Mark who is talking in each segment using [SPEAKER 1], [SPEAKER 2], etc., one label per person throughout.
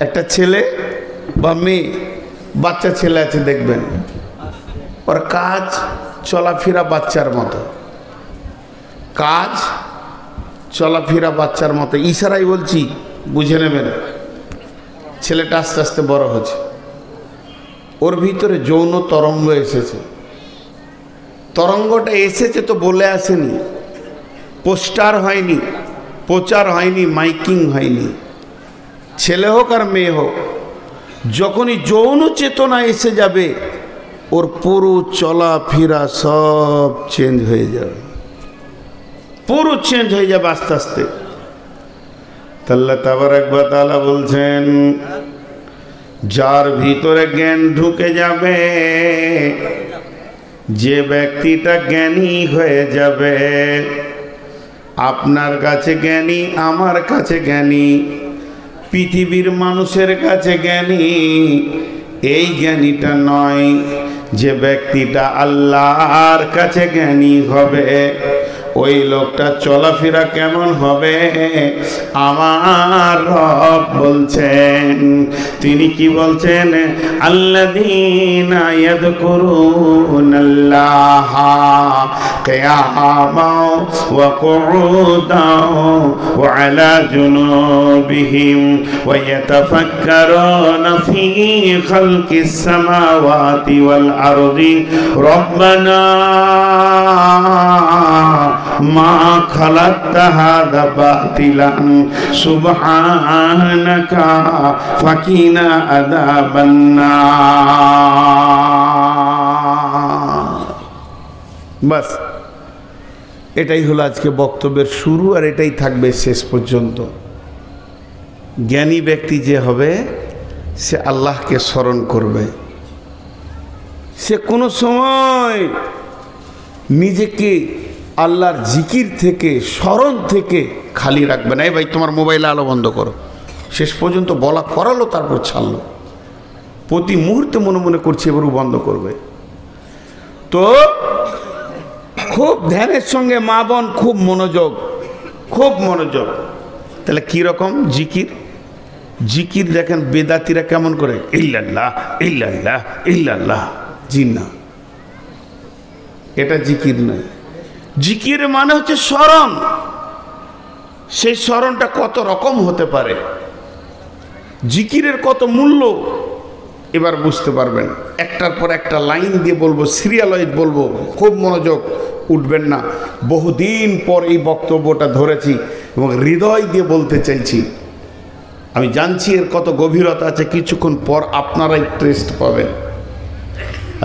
[SPEAKER 1] একটা ছেলে বা মেয়ে, বাচ্চা ছেলে আছে দেখবেন, ওর কাজ চলাফেরা বাচ্চার মতো, কাজ চলাফেরা বাচ্চার মতো। ইশারাই বলছি, বুঝে নেবেন। ছেলেটা আস্তে আস্তে বড় হচ্ছে, ওর ভিতরে যৌন তরঙ্গ এসেছে। তরঙ্গটা এসেছে তো বলে আসেনি, পোস্টার হয়নি, প্রচার হয়নি, মাইকিং হয়নি। ছেলে হোক আর মেয়ে হোক, যখনই যৌন চেতনা এসে যাবে ওর পুরো চলাফেরা সব চেঞ্জ হয়ে যাবে, পুরো চেঞ্জ হয়ে যাবে আস্তে আস্তে। আল্লাহ তাবারক ওয়া তাআলা বলছেন, যার ভিতরে জ্ঞান ঢুকে যাবে, যে ব্যক্তিটা জ্ঞানী হয়ে যাবে, আপনার কাছে জ্ঞানী, আমার কাছে জ্ঞানী, পৃথিবীর মানুষের কাছে জ্ঞানী, এই জ্ঞানীটা নয়। যে ব্যক্তিটা আল্লাহর কাছে জ্ঞানী হবে, ওই লোকটা চলাফেরা কেমন হবে আমার রব বলছেন। তিনি কি বলছেন? আল্লাযীনা ইয়াযকুরুনাল্লাহা কিয়ামান ওয়া কুউদান ওয়া আলা জুনুবিহিম ওয়া ইয়াতাফাক্কারুনা ফী খালকিস সামাওয়াতি ওয়াল আরদি রব্বানা মা খালাকতা হাযা বাতিলান সুবহানাকা ফাকিনা আযাবান নার। বাস, এটাই হলো আজকে বক্তব্যের শুরু, আর এটাই থাকবে শেষ পর্যন্ত। জ্ঞানী ব্যক্তি যে হবে, সে আল্লাহকে স্মরণ করবে, সে কোনো সময় নিজেকে আল্লাহর জিকির থেকে, স্মরণ থেকে খালি রাখবে না। এই ভাই তোমার মোবাইলে আলো বন্ধ করো, শেষ পর্যন্ত বলা করালো, তারপর ছাড়লো। প্রতি মুহূর্তে মনে মনে করছে এবারও বন্ধ করবে। তো খুব ধ্যানের সঙ্গে মা বোন খুব মনোযোগ, খুব মনোযোগ। তাহলে কীরকম জিকির? জিকির দেখেন বেদাতিরা কেমন করে, ইল্লাল্লাহ ইল্লাল্লাহ ইল্লাল্লাহ। জি না, এটা জিকির নয়। জিকির মানে হচ্ছে স্মরণ। সেই স্মরণটা কত রকম হতে পারে, জিকিরের কত মূল্য এবার বুঝতে পারবেন। একটার পর একটা লাইন দিয়ে বলবো, সিরিয়াল ওয়াইজ বলবো, খুব মনোযোগ, উঠবেন না। বহুদিন পর এই বক্তব্যটা ধরেছি এবং হৃদয় দিয়ে বলতে চাইছি। আমি জানছি এর কত গভীরতা আছে, কিছুক্ষণ পর আপনারাই টেস্ট পাবেন।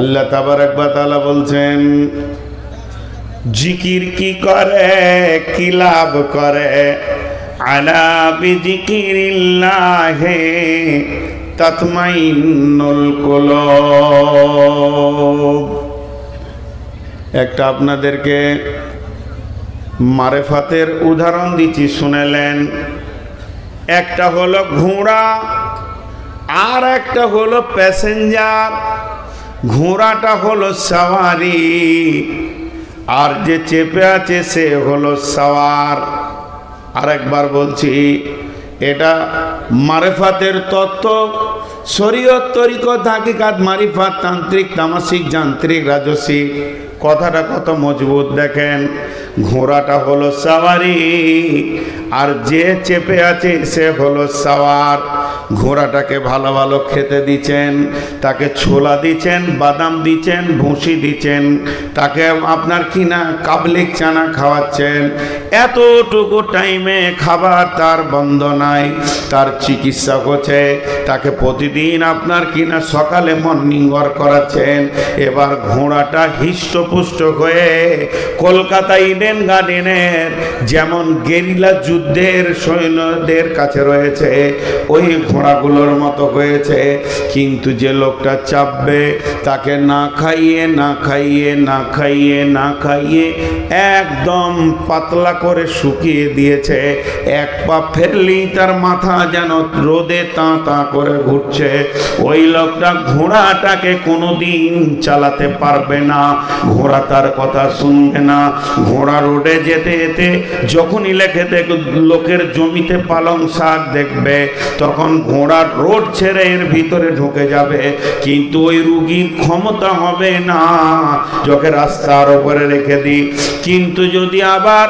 [SPEAKER 1] আল্লাহ তাবারক ওয়া তাআলা বলছেন, জিকির কি করে, কি লাভ করে? আলা বিযিকিরিল্লাহি তাতমাইন্নুল কুলুব। একটা আপনাদেরকে মারেফাতের উদাহরণ দিচ্ছি, শুনেলেন। একটা হলো ঘোড়া, আর একটা হলো প্যাসেঞ্জার। ঘোড়াটা হলো সওয়ারি, আর যে চেপে আছে সে হলো সওয়ার। আরেকবার বলছি, এটা মারেফাতের তত্ত্ব, শরীয়ত, তরিকত, হাকিকাত, মারিফাত, তান্ত্রিক, তামাসিক, যান্ত্রিক, রাজসিক। কথাটা কত মজবুত দেখেন। ঘোড়াটা হলো সওয়ারি, আর যে চেপে আছে সে হলো সওয়ার। ঘোড়াটাকে ভালো ভালো খেতে দিচ্ছেন, তাকে ছোলা দিচ্ছেন, বাদাম দিচ্ছেন, ভুসি দিচ্ছেন, তাকে আপনার কিনা কাবলিক চানা খাওয়াচ্ছেন। এতটুকু টাইমে খাবার তার বন্ধ নাই, তার চিকিৎসা হচ্ছে, তাকে প্রতিদিন আপনার কিনা সকালে মর্নিং ওয়াক করাচ্ছেন। এবার ঘোড়াটা হৃষ্টপুষ্ট হয়ে কলকাতা ইডেন গার্ডেনের যেমন গেরিলা যুদ্ধের সৈন্যদের কাছে রয়েছে, ওই ঘোড়াগুলোর মতো হয়েছে। কিন্তু যে লোকটা চাপবে, তাকে না খাইয়ে না খাইয়ে না খাইয়ে না খাইয়ে একদম পাতলা করে শুকিয়ে দিয়েছে। এক পা ফেললেই তার মাথা যেন রোদে তা তা করে ঘুরছে। ওই লোকটা ঘোড়াটাকে কোনোদিন চালাতে পারবে না, ঘোড়া তার কথা শুনবে না। ঘোড়া ঘোড়া রোডে যেতে যেতে যখনই লোকের জমিতে পালং শাক দেখবে তখন ঘোড়া রোড ছেড়ে এর ভিতরে ঢুকে যাবে, কিন্তু ওই রুগীর ক্ষমতা হবে না যখন রাস্তার উপরে রেখে দিই। কিন্তু যদি আবার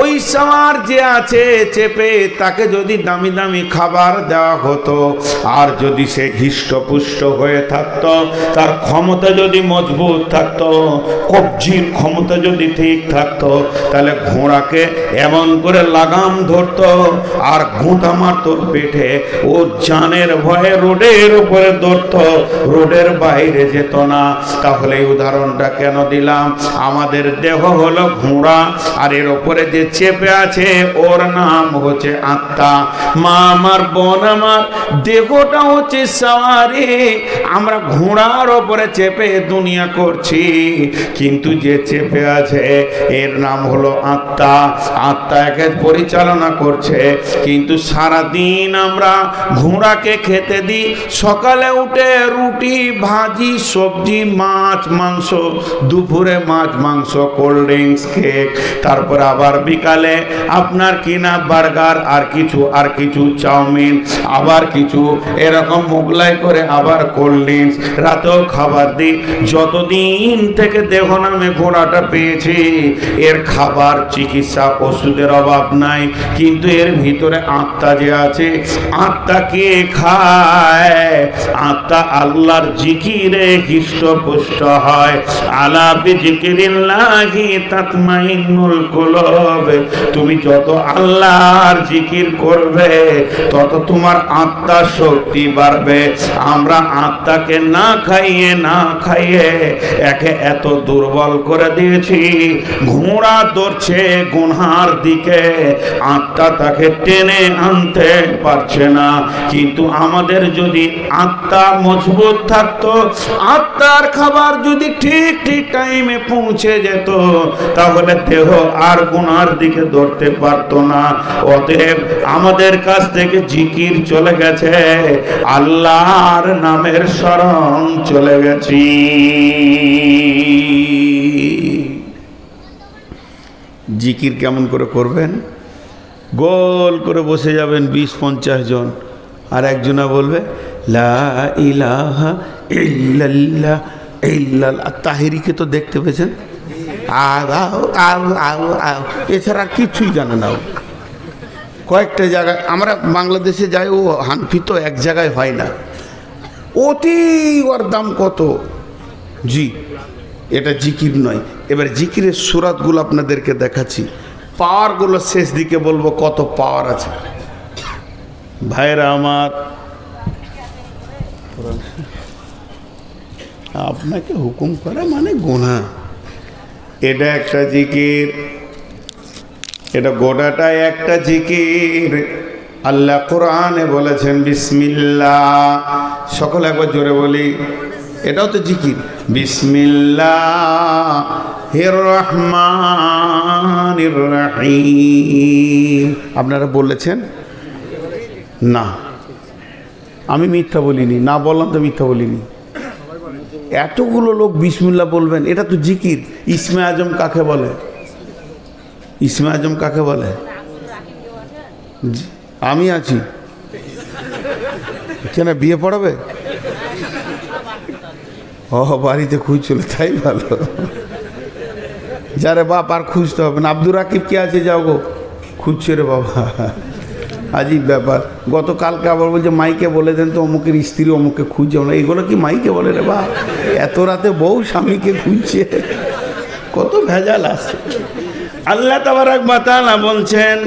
[SPEAKER 1] ওই সাওয়ার যে আছে চেপে তাকে যদি দামি দামি খাবার দেওয়া হতো, আর যদি সে হৃষ্টপুষ্ট হয়ে থাকতো, তার ক্ষমতা যদি মজবুত থাকতো, কবজির ক্ষমতা যদি ঠিক থাকতো, তাহলে ঘোড়াকে এমন করে লাগাম ধরতো আর ঘুঁটা মারতো পেটে, ও জানের ভয়ে রোডের উপরে ধরতো, রোডের বাইরে যেত না। তাহলে এই উদাহরণটা কেন দিলাম? আমাদের দেহ হলো ঘোড়া, আর এর উপরে যে চেপে আছে ওর নাম হচ্ছে আত্মা। মা আমার, বোন আমার, দেহটা হচ্ছে সাওয়ারি। আমরা ঘোড়ার ওপরে চেপে দুনিয়া করছি, কিন্তু যে চেপে আছে এর নাম হলো আত্মা। আত্মা একে পরিচালনা করছে। কিন্তু সারাদিন আমরা ঘোড়াকে খেতে দিই, সকালে উঠে রুটি ভাজি সবজি মাছ মাংস, দুপুরে মাছ মাংস কোল্ড ড্রিঙ্কস কেক, তারপর আবার বিকালে আপনার কিনা বার্গার আর কিছু চাউমিন, আবার কিছু এরকম মোগলাই করে আবার কোল্ড ড্রিঙ্কস, রাতেও খাবার দিই। যতদিন থেকে দেহ নামে ঘোড়াটা পেয়েছি এর খাবার চিকিৎসা ওষুধের অভাব নাই, কিন্তু এর ভিতরে আত্মা যে আছে, আত্মা কে খায়? আত্মা আল্লাহর জিকিরে হৃষ্টপুষ্ট হয়। আলা বিজিকিরিল্লাহি তাতমাইন্নুল কুলুব। তুমি যত আল্লাহর জিকির করবে তত তোমার আত্মার শক্তি বাড়বে। আমরা আত্মাকে না খাইয়ে একে এত দুর্বল করে দিয়েছি, ঘোড়া দৌড়ছে গুনহার দিকে, আত্মা তাকে টেনে আনতে পারছে না। কিন্তু আমাদের যদি আত্মা মজবুত থাকতো, আত্মার খাবার যদি ঠিক টাইমে পৌঁছে যেত, তাহলে দেহ আর গুনার দিকে দৌড়তে পারতো না। অতএব আমাদের কাছ থেকে জিকির চলে গেছে, আল্লাহর নামের স্মরণ চলে গেছি। জিকির কেমন করে করবেন? গোল করে বসে যাবেন 20-50 জন, আর একজনা বলবে লা ইলাহা ইল্লাল্লাহ ইল্লাল্লাহ। তাহিরিকে তো দেখতে পেয়েছেন, এছাড়া কিছুই জানে না। কয়েকটা জায়গায় আমরা বাংলাদেশে যাই, ও হানফি তো এক জায়গায় হয় না, অতি ওর দাম কত। জি, এটা জিকির নয়। এবার জিকিরের সূরাতগুলো আপনাদেরকে দেখাচ্ছি, পাওয়ারগুলো শেষ দিকে বলবো কত পাওয়ার আছে। ভাইরা আমার, আপনাকে হুকুম করা মানে গুনাহ। এটা একটা জিকির, এটা গোটাটাই একটা জিকির। আল্লাহ কোরআনে বলেছেন বিসমিল্লাহ। সকলে একবার জোরে বলি, এটাও তো জিকির। বিসমিল্লাহির রহমানির রহিম। আপনারা বলেছেন না, আমি মিথ্যা বলিনি, না বললাম তো মিথ্যা বলিনি। এতগুলো লোক বিসমিল্লাহ বলবেন, এটা তো জিকির। ইসমে আজম কাকে বলে? ইসমে আজম কাকে বলে? আমি আছি কেন, বিয়ে পড়াবে? ও বাড়িতে খুঁজছিল, তাই ভালো। যারে বাপ আর খুঁজতে হবে না। আব্দুর রাকিব কে আছে, যাও গো, খুঁজছে রে বাবা। আজীব ব্যাপার। গতকালকে আবার বলছে মাইকে বলে দেন তো অমুকের স্ত্রী অমুকে খুঁজছে। আমরা এগুলো কি মাইকে বলে রে বা? এত রাতে বউ স্বামীকে খুঁজছে, কত ভেজাল আছে। আল্লাহ তাবারক ওয়া তাআলা বলছেন,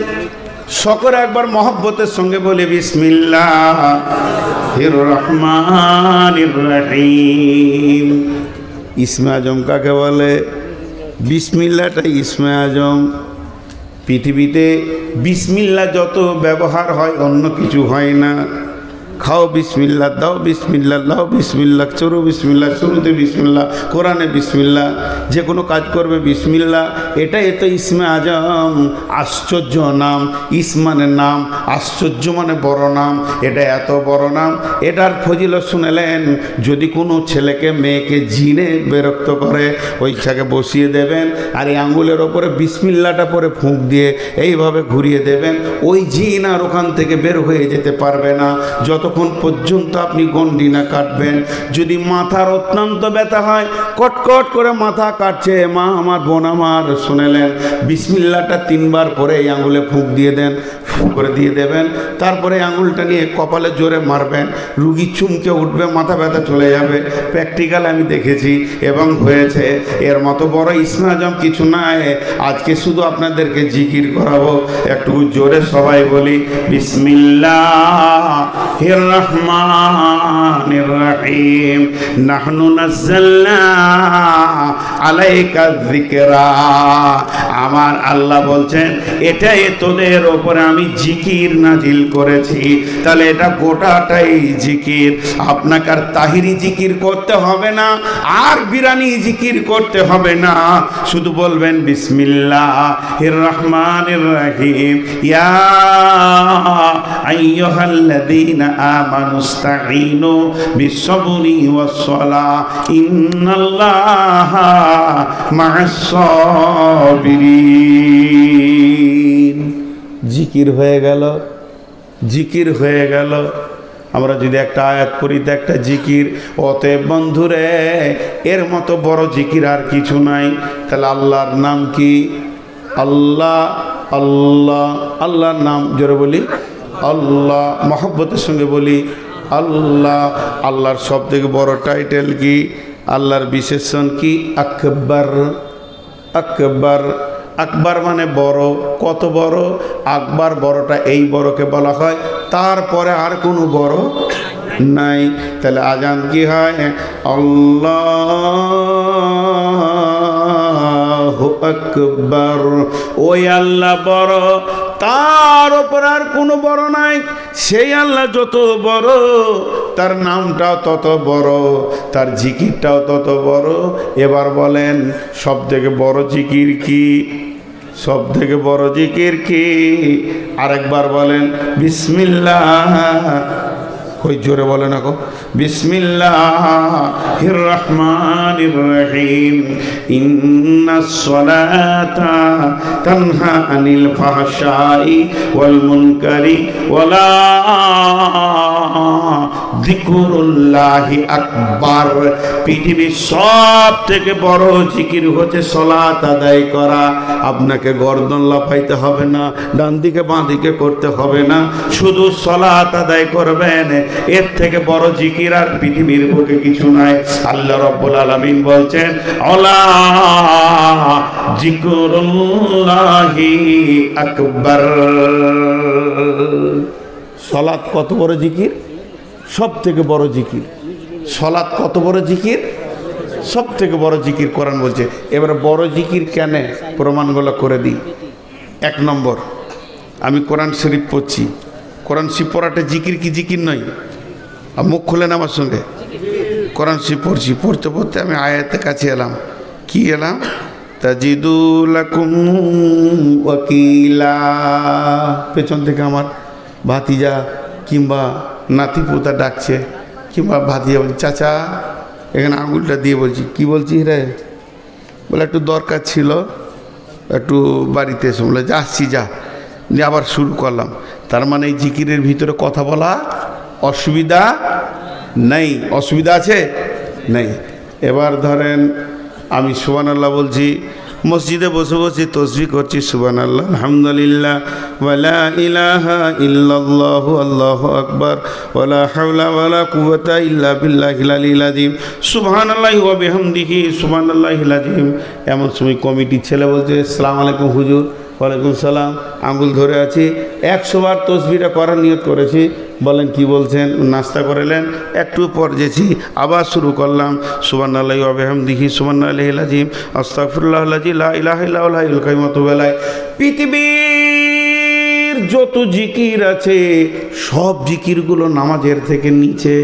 [SPEAKER 1] সকলে একবার মহব্বতের সঙ্গে বলে বিসমিল্লাহির রহমানির রহিম। ইসমে আজম কাকে বলে? বিসমিল্লাহটা ইসমে আজম। পৃথিবীতে বিসমিল্লাহ যত ব্যবহার হয় অন্য কিছু হয় না। খাও বিসমিল্লাহ, দাও বিসমিল্লাহ, লাও বিসমিল্লাহ, চোরো বিসমিল্লাহ, শুরুতে বিসমিল্লাহ, কোরআনে বিসমিল্লাহ, যে কোনো কাজ করবে বিসমিল্লাহ। এটাই তো ইসমে আজম, আশ্চর্য নাম। ইসমানে নাম, আশ্চর্য মানে বড় নাম। এটা এত বড় নাম, এটার ফজিলত শুনেলেন। যদি কোনো ছেলেকে মেয়েকে জিনে বিরক্ত করে, ওই ইচ্ছাকে বসিয়ে দেবেন, আর এই আঙ্গুলের ওপরে বিসমিল্লাহটা পরে ফুঁক দিয়ে এইভাবে ঘুরিয়ে দেবেন। ওই জিন আর ওখান থেকে বের হয়ে যেতে পারবে না যতক্ষণ পর্যন্ত আপনি গন্ডি না কাটবেন। যদি মাথার অত্যন্ত ব্যথা হয়, কটকট করে মাথা কাটছে, মা আমার, বোন আমার, শুনেলেন, বিসমিল্লাহটা 3 বার পরে এই আঙুলে ফুঁক দিয়ে দেন, ফুঁক করে দিয়ে দেবেন। তারপরে আঙুলটা নিয়ে কপালে জোরে মারবেন, রুগী চুমকে উঠবে, মাথা ব্যথা চলে যাবে। প্র্যাকটিক্যাল আমি দেখেছি এবং হয়েছে। এর মতো বড় ইসমে আজম কিছু নাই। আজকে শুধু আপনাদেরকে জিকির করাবো, একটু জোরে সবাই বলি, বিসমিল্লাহির রহমানির রহিম, নাহনু নাযালনা আলাইকা যিকরা। আমার আল্লাহ বলছেন, এটাই তোদের ওপরে আমি জিকির নাজিল করেছি। তাহলে এটা গোটাটাই জিকির। আপনাকে আর তাহিরি জিকির করতে হবে না, আর বিরানি জিকির করতে হবে না। শুধু বলবেন বিসমিল্লাহির রহমানির রহিম, ইয়া আইয়ুহাল্লাযীনা আমানুস্তাঈনু বিসসবরি ওয়াস-সালাহ ইন্নাল্লাহা মা'আস-সাবিরিন। জিকির হয়ে গেল, জিকির হয়ে গেল। আমরা যদি একটা আয়াত পড়ি তো একটা জিকির। অতএব বন্ধুরে, এর মতো বড় জিকির আর কিছু নাই। তাহলে আল্লাহর নাম কি? আল্লাহ, আল্লাহ, আল্লাহর নাম জোরে বলি আল্লাহ, মহব্বতের সঙ্গে বলি আল্লাহ। আল্লাহর সবথেকে বড় টাইটেল কি? আল্লাহর বিশেষণ কি? আকবার। আকবার, আকবার মানে বড়। কত বড়? আকবার, বড়টা এই বড়কে বলা হয়, তারপরে আর কোনো বড় নাই। তাহলে আজান কি হয়? আল্লাহু আকবার। ওই আল্লাহ বড়, তার ওপর আর কোনো বড় নাই। সেই আল্লাহ যত বড়, তার নামটাও তত বড়, তার জিকিরটাও তত বড়। এবার বলেন, সব থেকে বড় জিকির কি? সব থেকে বড় জিকির কি? আরেকবার বলেন, বিসমিল্লাহ। কই জোরে বলে না গো, বিসমিল্লাহির রহমানির রহিম, ইন্নাস সালাতা তানহা আনিল ফাহশাই ওয়াল মুনকারি ওয়ালা যিকরুল্লাহি আকবার। পৃথিবীর সব থেকে বড় জিকির হচ্ছে সালাত আদায় করা। আপনাকে গর্দন লাফাইতে হবে না, ডান দিকে বাঁ দিকে করতে হবে না, শুধু সালাত আদায় করবেন। এর থেকে বড় জিকির আর পৃথিবীর বুকে কিছু নাই। আল্লাহ রাব্বুল আলামিন বলছেন, আলা যিকরুল্লাহি আকবার। সালাত কত বড় জিকির? সব থেকে বড় জিকির। সালাত কত বড় জিকির? সব থেকে বড় জিকির কোরআন বলছে। এবারে বড় জিকির কেন, প্রমাণগুলো করে দিই। 1 নম্বর, আমি কোরআন শরীফ পড়ছি। কোরআন শরীফ পড়াটা জিকির কি জিকির নয়? আর মুখ খুলেন আমার সঙ্গে। কোরআন শরীফ পড়ছি, পড়তে পড়তে আমি আয়াতের কাছে এলাম। কি এলাম? তাজিদু লাকুম ওয়াকিলা। পেছন থেকে আমার ভাতিজা কিংবা নাতিপুতা ডাকছে, কিংবা ভাতিজা বলছে, চাচা এখানে আঙুলটা দিয়ে বলছি। কি বলছিস রে? বলে একটু দরকার ছিল, একটু বাড়িতে এসে। বলে যা, আসছি যা। নিয়ে আবার শুরু করলাম। তার মানে এই জিকিরের ভিতরে কথা বলা অসুবিধা নেই। অসুবিধা আছে? নেই। এবার ধরেন আমি সুবহানাল্লাহ বলছি, মসজিদে বসে বসে তসবিহ করছি, সুবহানাল্লাহ, আলহামদুলিল্লাহ, ওয়ালা ইলাহা ইল্লাল্লাহু আল্লাহু আকবার, ওয়ালা হাওলা ওয়ালা কুওয়াতা ইল্লা বিল্লাহিল আলিয়্যিল আযীম, সুবহানাল্লাহি ওয়া বিহামদিহি সুবহানাল্লাহিল আযীম। এমন সময় কমিটির ছেলে বলছে, আসসালামু আলাইকুম হুজুর। ওয়ালাইকুম সালাম। আঙ্গুল ধরে আছি, 100 বার তসবিহটা করার নিয়ত করেছি। বলেন কি বলছেন? নাস্তা করেলেন, একটু পর যেছি, আবার শুরু করলাম, সুবহানাল্লাহি ওয়া বিহামদিহি সুবহানাল্লাহিল আযীম, আস্তাগফিরুল্লাহাল্লাযী লা ইলাহা ইল্লা হুয়াল হাইয়ুল কাইয়্যুম। পৃথিবীর যত জিকির আছে সব জিকিরগুলো নামাজের থেকে নিচে,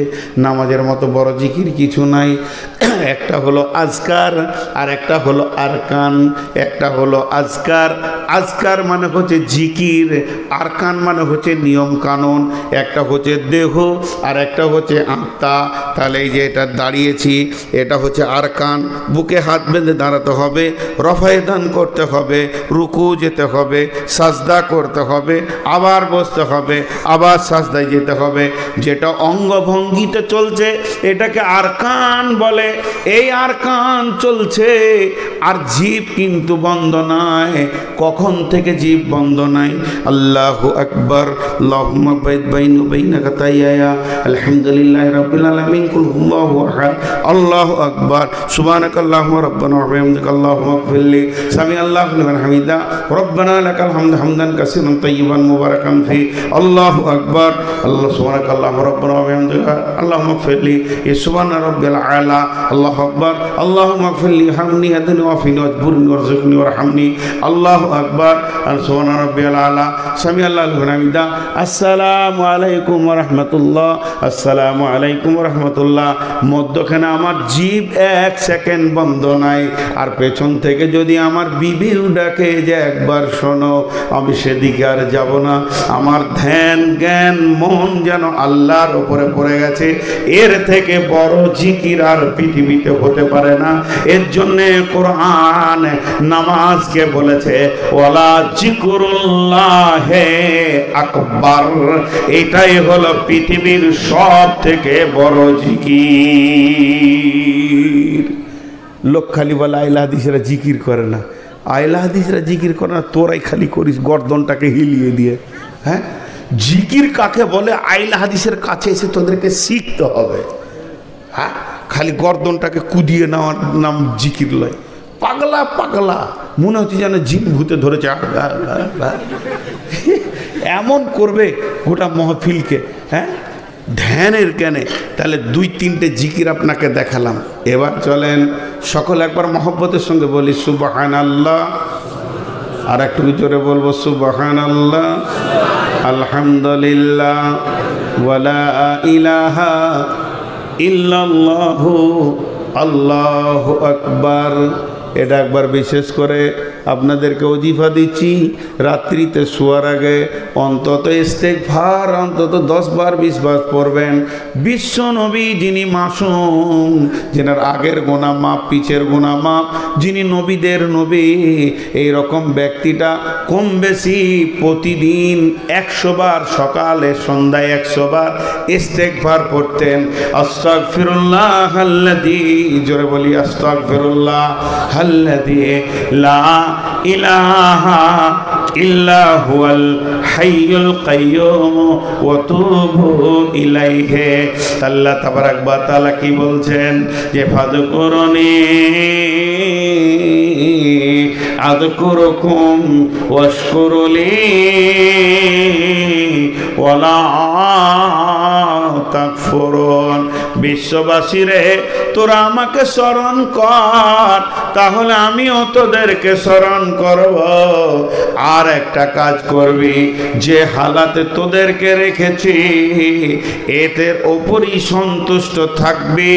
[SPEAKER 1] নামাজের মতো বড় জিকির কিছু নাই। একটা হলো আজকার আর একটা হলো আরকান। একটা হলো আজকার, আজকার মানে হচ্ছে জিকির, আরকান মানে হচ্ছে নিয়ম কানুন। একটা হচ্ছে দেহ আর একটা হচ্ছে আত্মা। তাহলে এই যে এটা দাঁড়িয়েছি এটা হচ্ছে আরকান, বুকে হাত বেঁধে দাঁড়াতে হবে, রফায়ে দান করতে হবে, রুকু যেতে হবে, সাজদা করতে হবে, আবার বসতে হবে, আবার সাজদায় যেতে হবে। যেটা অঙ্গভঙ্গিতে চলছে এটাকে আরকান বলে। এই আরকান চলছে আর জীব কিন্তু বন্ধ নাই। কখন থেকে জীব বন্ধ নাই? আল্লাহু আকবার, আল্লাহুম্মা বাইদ বাইনি ওয়া বাইনাকা তাইয়া, আলহামদুলিল্লাহি রাব্বিল আলামিন, কুল হুয়াল্লাহু আহাদ, আল্লাহু আকবার, সুবহানাকাল্লাহুম্মা রাব্বানা ওয়া বিহামদিকা আল্লাহুম্মা ইগফিরলি, সামি আল্লাহু লিমান হামিদা, রব্বানা লাকাল হামদু হামদান কাসীরান তাইয়িবান মুবারাকান ফি, আল্লাহু আকবার, আল্লাহ সুবহানাকাল্লাহুম্মা রাব্বানা ওয়া বিহামদিকা আল্লাহুম্মা ইগফিরলি, সুবহানা রাব্বিল আলা, আল্লাহু আকবার, আল্লাহুম্মা ইগফিরলি হামনি হাদনি ওয়াফিনি ওয়াজবুরনি ওয়ারযুকনি ওয়ারহামনি, আল্লাহু আকবার, সুবহানা রাব্বিল আলা, সামি আল্লাহু লিমান হামিদা। আসসালামু আলাইকুম ওয়া রাহমাতুল্লাহ, আসসালামু আলাইকুম ওয়া রাহমাতুল্লাহ। মধ্যখানে আমার জীব এক সেকেন্ড বন্ধ নাই। আর পেছন থেকে যদি আমার বিবিও ডাকে যে একবার শোনো, আমি সেদিকে আর যাব না। আমার ধ্যান জ্ঞান মন যেন আল্লাহর উপরে পড়ে গেছে। এর থেকে বড় জিকির আর পৃথিবীতে হতে পারে না। এর জন্যে কোরআন নামাজকে বলেছে ওয়ালা জিকরুল্লাহে আকবার। এটাই হলো পৃথিবীর সব থেকে বড় জিকির। লোক খালি বলে আইলা হাদিসেরা জিকির করে না, আইলা হাদিসেরা জিকির করে না, তোরাই খালি করিস গর্দনটাকে হিলিয়ে দিয়ে। হ্যাঁ, জিকির কাকে বলে আইলা হাদিসের কাছে এসে তোদেরকে শিখতে হবে। হ্যাঁ, খালি গর্দনটাকে কুদিয়ে নেওয়ার নাম জিকির লয়। পাগলা পাগলা মনে হচ্ছে যেন জিন ভূতে ধরেছে, এমন করবে গোটা মহফিলকে। হ্যাঁ, ধ্যানের জ্ঞানে। তাহলে দুই তিনটে জিকির আপনাকে দেখালাম। এবার চলেন সকলে একবার মহব্বতের সঙ্গে বলি সুবহানাল্লাহ। আর একটু জোরে বলবো সুবহানাল্লাহ, আলহামদুলিল্লাহ, ওয়ালা ইলাহা ইল্লাল্লাহু, আল্লাহু আকবার। এটা একবার বিশেষ করে আপনাদেরকে ওজিফা দিচ্ছি, রাত্রিতে শোয়ার আগে অন্তত ইস্তেগফার অন্তত 10 বার 20 বার পড়বেন। বিশ্ব নবী যিনি মাসুম, যিনার আগের গুনাহ মাপ পিছের গুনাহ মাপ, যিনি নবীদের নবী, এই রকম ব্যক্তিটা কম বেশি প্রতিদিন 100 বার সকালে সন্ধ্যায় 100 বার ইস্তেগফার পড়তেন। আস্তাগফিরুল্লাহ আল্লাযী, জোরে বলি আস্তাগফিরুল্লাহ আল্লাযী লা ইলাহা ইল্লা হুয়াল হাইয়ুল কাইয়্যুম ওয়া তুবু ইলাইহি। আল্লাহ তাবারাক ওয়া তাআলা কি বলছেন যে ফাযকুরুনি আযকুরুকুম ওয়াশকুরুলি ওয়ালা তাকফুরুন। বিশ্ববাসীরে তোরা আমাকে স্মরণ কর, তাহলে আমিও তোদেরকে স্মরণ করব। আর একটা কাজ করবি, যে হালাতে তোদেরকে রেখেছি এদের ওপরই সন্তুষ্ট থাকবি,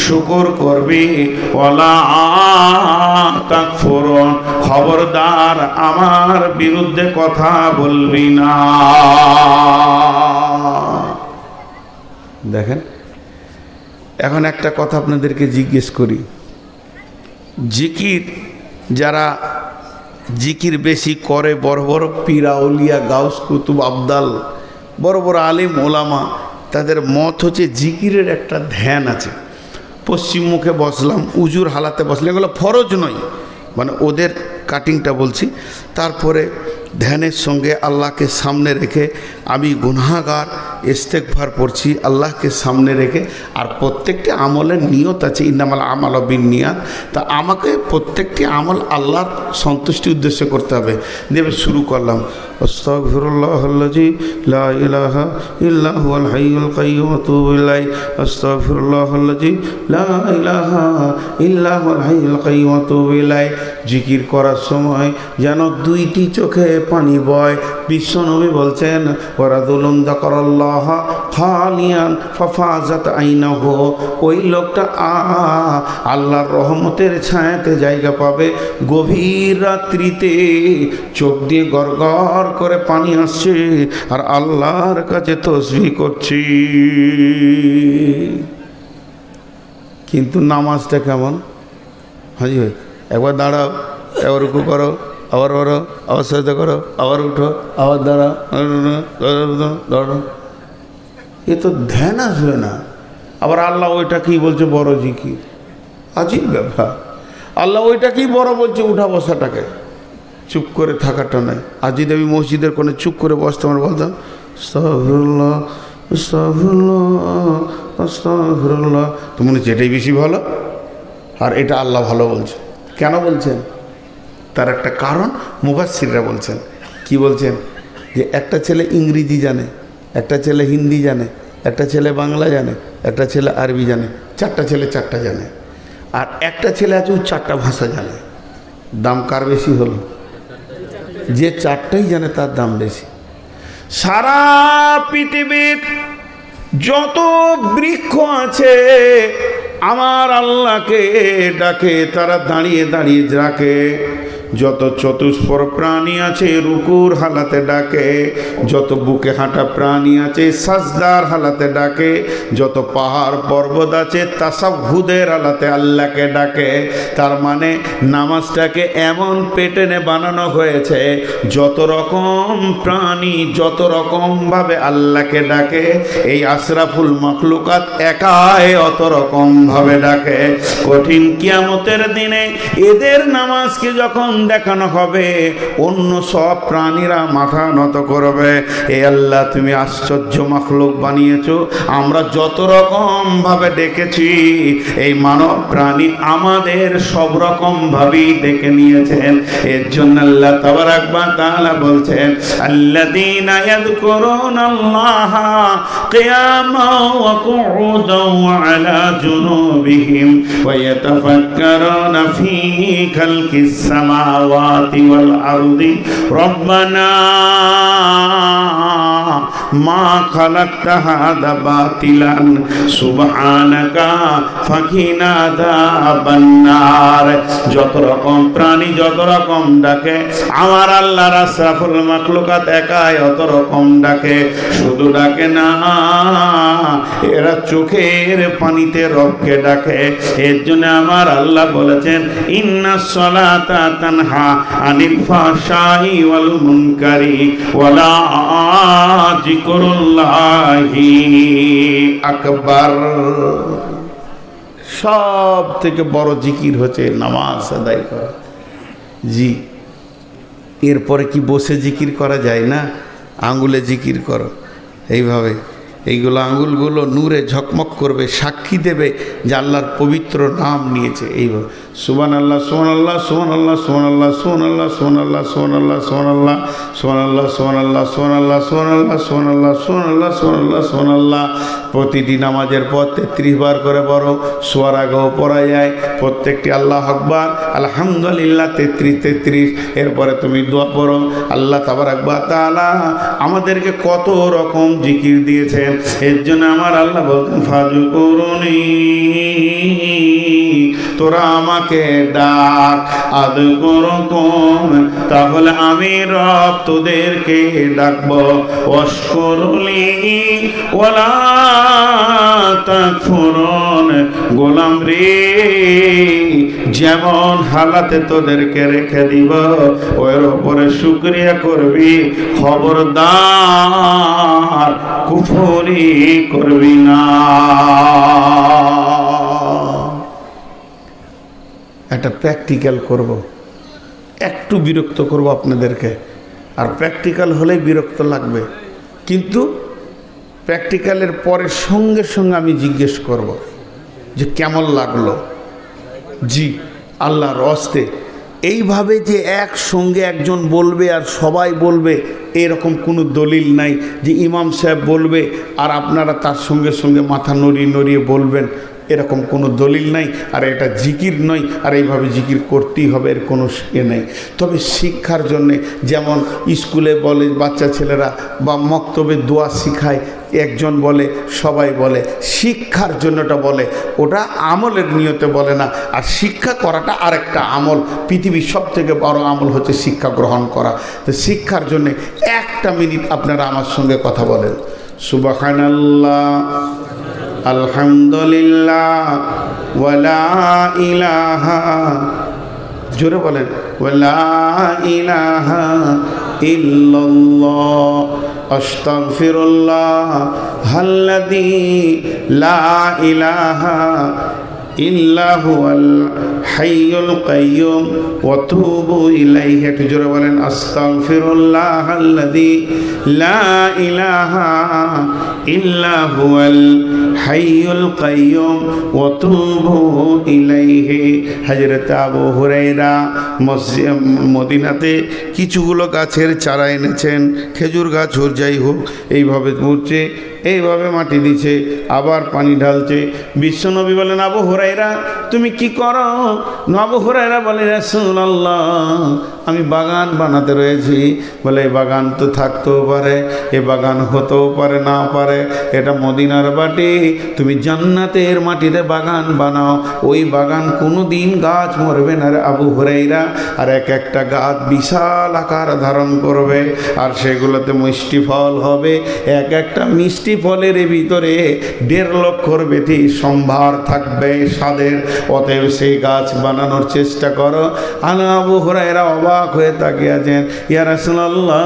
[SPEAKER 1] শুকর করবি। ওয়ালা তাকফুরুন, খবরদার আমার বিরুদ্ধে কথা বলবি না। দেখেন, এখন একটা কথা আপনাদেরকে জিজ্ঞেস করি, জিকির যারা জিকির বেশি করে, বড় বড় পীর আউলিয়া গাউস কুতুব আবদাল, বড় বড় আলিম ওলামা, তাদের মত হচ্ছে জিকিরের একটা ধ্যান আছে। পশ্চিম মুখে বসলাম, উজুর হালাতে বসলাম, এগুলো ফরজ নয়, মানে ওদের কাটিংটা বলছি। তারপরে ধ্যানের সঙ্গে আল্লাহকে সামনে রেখে আমি গুনাহগার, ইস্তেগফার পড়ছি আল্লাহকে সামনে রেখে। আর প্রত্যেকটি আমলের নিয়ত আছে, ইন্নামাল আমালু বিন্নিয়াত। তা আমাকে প্রত্যেকটি আমল আল্লাহর সন্তুষ্টি উদ্দেশ্য করতে হবে। দেবে শুরু করলাম আস্তাগফিরুল্লাহাল্লাযী লা ইলাহা ইল্লা হুয়াল হাইয়ুল কাইয়্যুম ওয়া আতুবু ইলাইহি আস্তাগফিরুল্লাহাল্লাযী লা ইলাহা ইল্লা হুয়াল হাইয়ুল কাইয়্যুম ওয়া আতুবু ইলাইহি। জিকির করার সময় যেন দুইটি চোখে পানি বয়। বিশ্বনবী বলছেন ওয়ারাজুলুন যাকারাল্লাহ খালিয়ান ফাফাজাত আইনাহু, ওই লোকটা আল্লাহর রহমতের ছায়াতে জায়গা পাবে। গভীর রাত্রিতে চোখ দিয়ে গড়গড় করে পানি আসছে আর আল্লাহর কাছে তাসবিহ করছি। কিন্তু নামাজটা কেমন? হাজি ভাই একবার দাঁড়াও, একবার রুকু করো, আবার করো, আবার সাজদা করো, আবার উঠো, আবার দাঁড়াও, দাঁড়াও, এ তো ধ্যান আসবে না। আবার আল্লাহ ওইটা কি বলছে? বড় জিকির। আজীব ব্যাপার। আল্লাহ ওইটা কি বড় বলছে? উঠা বসাটাকে, চুপ করে থাকাটা নয়। আর যদি আমি মসজিদের কোণে চুপ করে বসতাম আর বলতাম আস্তাগফিরুল্লাহ আস্তাগফিরুল্লাহ আস্তাগফিরুল্লাহ, তো মনে হচ্ছে এটাই বেশি ভালো। আর এটা আল্লাহ ভালো বলছে। কেন বলছেন? তার একটা কারণ মুফাসসিররা বলছেন। কি বলছেন? যে একটা ছেলে ইংরেজি জানে, একটা ছেলে হিন্দি জানে, একটা ছেলে বাংলা জানে, একটা ছেলে আরবি জানে, চারটা ছেলে চারটা জানে। আর একটা ছেলে আছে ও চারটা ভাষা জানে। দাম কার বেশি হলো? যে চারটাই জানে তার দাম বেশি। সারা পৃথিবীর যত বৃক্ষ আছে আমার আল্লাহকে ডাকে, তারা দাঁড়িয়ে দাঁড়িয়ে ডাকে। যত চতুষ্পর প্রাণী আছে রুকুর হালাতে ডাকে, যত বুকে হাঁটা প্রাণী আছে সাজদার হালাতে ডাকে, যত পাহাড় পর্বত আছে তাসাহুদের হালাতে আল্লাহকে ডাকে। তার মানে নামাজটাকে এমন পেটেনে বানানো হয়েছে যত রকম প্রাণী যত রকমভাবে আল্লাহকে ডাকে, এই আশরাফুল মাখলুকাত একাই অত রকমভাবে ডাকে। কঠিন কিয়ামতের দিনে এদের নামাজকে যখন দেখানো হবে অন্য সব প্রাণীরা মাথা নত করবে। এ আল্লাহ তুমি আশ্চর্য মাখলুক বানিয়েছো, আমরা যত রকম ভাবে ডেকেছি এই মানব প্রাণী আমাদের সব রকম ভাবেই ডেকে নিয়েছেন। এর জন্য আল্লাহ তাবারাক ওয়া তাআলা বলছেন আল্লাযীনা ইয়াযকুরুনাল্লাহা কিয়ামান ওয়া কুউদান ওয়া আলা জুনুবিহিম ওয়া ইয়াতাফাক্কারুনা ফী খালকিস সামাওয়াতি ওয়াল আরদি রব্বানা মা খালাকতা হাযা বাতিলান সুবহানাকা ফাকিনা আযাবান নার। যত রকম প্রাণী যত রকম ডাকে আমার আল্লাহর আশরাফুল মাখলুকাত একাই অত রকম ডাকে। শুধু ডাকে না, এরা চোখের পানিতে রবকে ডাকে। এর জন্য আমার আল্লাহ বলেছেন ইন্নাস সালাতা তানহা আনিল ফাহশাই ওয়াল মুনকারি ওয়ালা যিকরুল্লাহি আকবার। সব থেকে বড় জিকির হচ্ছে নামাজ আদায় করা। জি, এরপরে কি বসে জিকির করা যায় না? আঙ্গুলে জিকির করো এইভাবে, এইগুলো আঙ্গুলগুলো নূরে ঝকমক করবে, সাক্ষী দেবে যে আল্লাহর পবিত্র নাম নিয়েছে। এইভাবে সুবহানাল্লাহ সুবহানাল্লাহ সুবহানাল্লাহ সুবহানাল্লাহ সুবহানাল্লাহ সুবহানাল্লাহ সুবহানাল্লাহ সুবহানাল্লাহ সুবহানাল্লাহ সুবহানাল্লাহ সুবহানাল্লাহ সুবহানাল্লাহ সুবহানাল্লাহ সুবহানাল্লাহ সুবহানাল্লাহ। প্রতিটি নামাজের পর 33 বার করে পড়ো, শোয়ার আগেও পড়া যায়। প্রত্যেকটি আল্লাহ আকবার আলহামদুলিল্লাহ 33। এরপরে তুমি দোয়া পড়ো। আল্লাহ তাবারাক ওয়া তাআলা আমাদেরকে কত রকম জিকির দিয়েছেন। এর জন্য আমার আল্লাহ বলতেন ফাযকুরুনি, তোরা আমাকে ডাক, আযকুরুকুম, তাহলে আমি রব তোদেরকে ডাকবো। ওয়াশকুরুলি ওয়ালা তাকফুরুন, গোলাম রে যেমন হালাতে তোদেরকে রেখে দিব ওর উপরে শুকরিয়া করবি, খবরদার কুফরি করবি না। একটা প্র্যাকটিক্যাল করব, একটু বিরক্ত করব আপনাদেরকে। আর প্র্যাকটিক্যাল হলেই বিরক্ত লাগবে, কিন্তু প্র্যাকটিক্যালের পরে সঙ্গে সঙ্গে আমি জিজ্ঞেস করব যে কেমন লাগলো। জি, আল্লাহর ওয়াস্তে এইভাবে যে একসঙ্গে একজন বলবে আর সবাই বলবে এরকম কোনো দলিল নাই যে ইমাম সাহেব বলবে আর আপনারা তার সঙ্গে সঙ্গে মাথা নড়িয়ে নড়িয়ে বলবেন, এরকম কোনো দলিল নাই। আর এটা জিকির নয়, আর এইভাবে জিকির করতেই হবে এর কোনো নেই। তবে শিক্ষার জন্যে যেমন স্কুলে বলে বাচ্চা ছেলেরা বা মক্তবে দোয়া শিখায়, একজন বলে সবাই বলে, শিক্ষার জন্যটা বলে, ওটা আমলের নিয়তে বলে না। আর শিক্ষা করাটা আরেকটা আমল, পৃথিবীর সব থেকে বড় আমল হচ্ছে শিক্ষা গ্রহণ করা। তো শিক্ষার জন্যে একটা মিনিট আপনারা আমার সঙ্গে কথা বলেন। সুবহানাল্লাহ, আলহামদুলিল্লাহ, ওয়ালা ইলাহা, জোরে বলেন, ওয়ালা ইলাহা ইল্লাল্লাহ, আস্তাগফিরুল্লাহ আল্লাযী লা ইলাহা ইল্লা হুয়াল হাইয়ুল কাইয়্যুম ওয়া তুবু ইলাইহি। একটু জোরে বলেন, আস্তাগফিরুল্লাহ আল্লাযী লা ইলাহা ইল্লা হুয়াল হাইয়ুল কাইয়্যুম ওয়া তুবু ইলাইহি। হযরত আবু হুরায়রা মদিনাতে কিছুগুলো গাছের চারা এনেছেন, খেজুর গাছ হোক যাই হোক, এইভাবে মুড়ছে, এইভাবে মাটি দিচ্ছে, আবার পানি ঢালছে। বিশ্বনবী বলেন, আবু হুরায়রা তুমি কি করো? আবু হুরায়রা বলে, রাসূলুল্লাহ আমি বাগান বানাতে রয়েছি। বলে এই বাগান তো থাকতেও পারে, এ বাগান হতেও পারে, না পারে, এটা মদিনার মাটি, তুমি জান্নাতের মাটিতে বাগান বানাও, ওই বাগান কোনো দিন গাছ মরবে না রে আবু হুরায়রা। আর এক একটা গাছ বিশাল আকার ধারণ করবে, আর সেগুলোতে মিষ্টি ফল হবে, এক একটা মিষ্টি ফলের ভিতরে 1.5 লক্ষর বেশি সম্ভার থাকবে স্বাদের। অতএব সেই গাছ বানানোর চেষ্টা করো। আবু হুরায়রা অবাক হয়ে তাকিয়ে আছেন, ইয়া রাসূলুল্লাহ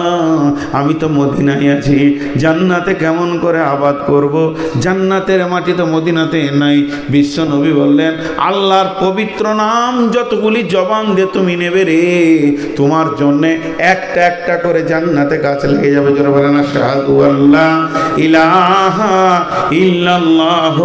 [SPEAKER 1] আমি তো মদিনায় আছি, জান্নাতে কেমন করে আবাদ করব? জান্নাতের মাটি তো মদিনাতে নাই। বিশ্ব নবী বললেন, আল্লাহর পবিত্র নাম যতগুলি জবান দিয়ে তুমি নেবে রে, তোমার জন্যে একটা একটা করে জান্নাতে গাছ লেগে যাবে। যারা বলেন আশহাদু আল্লা ইলাহা ইল্লাল্লাহ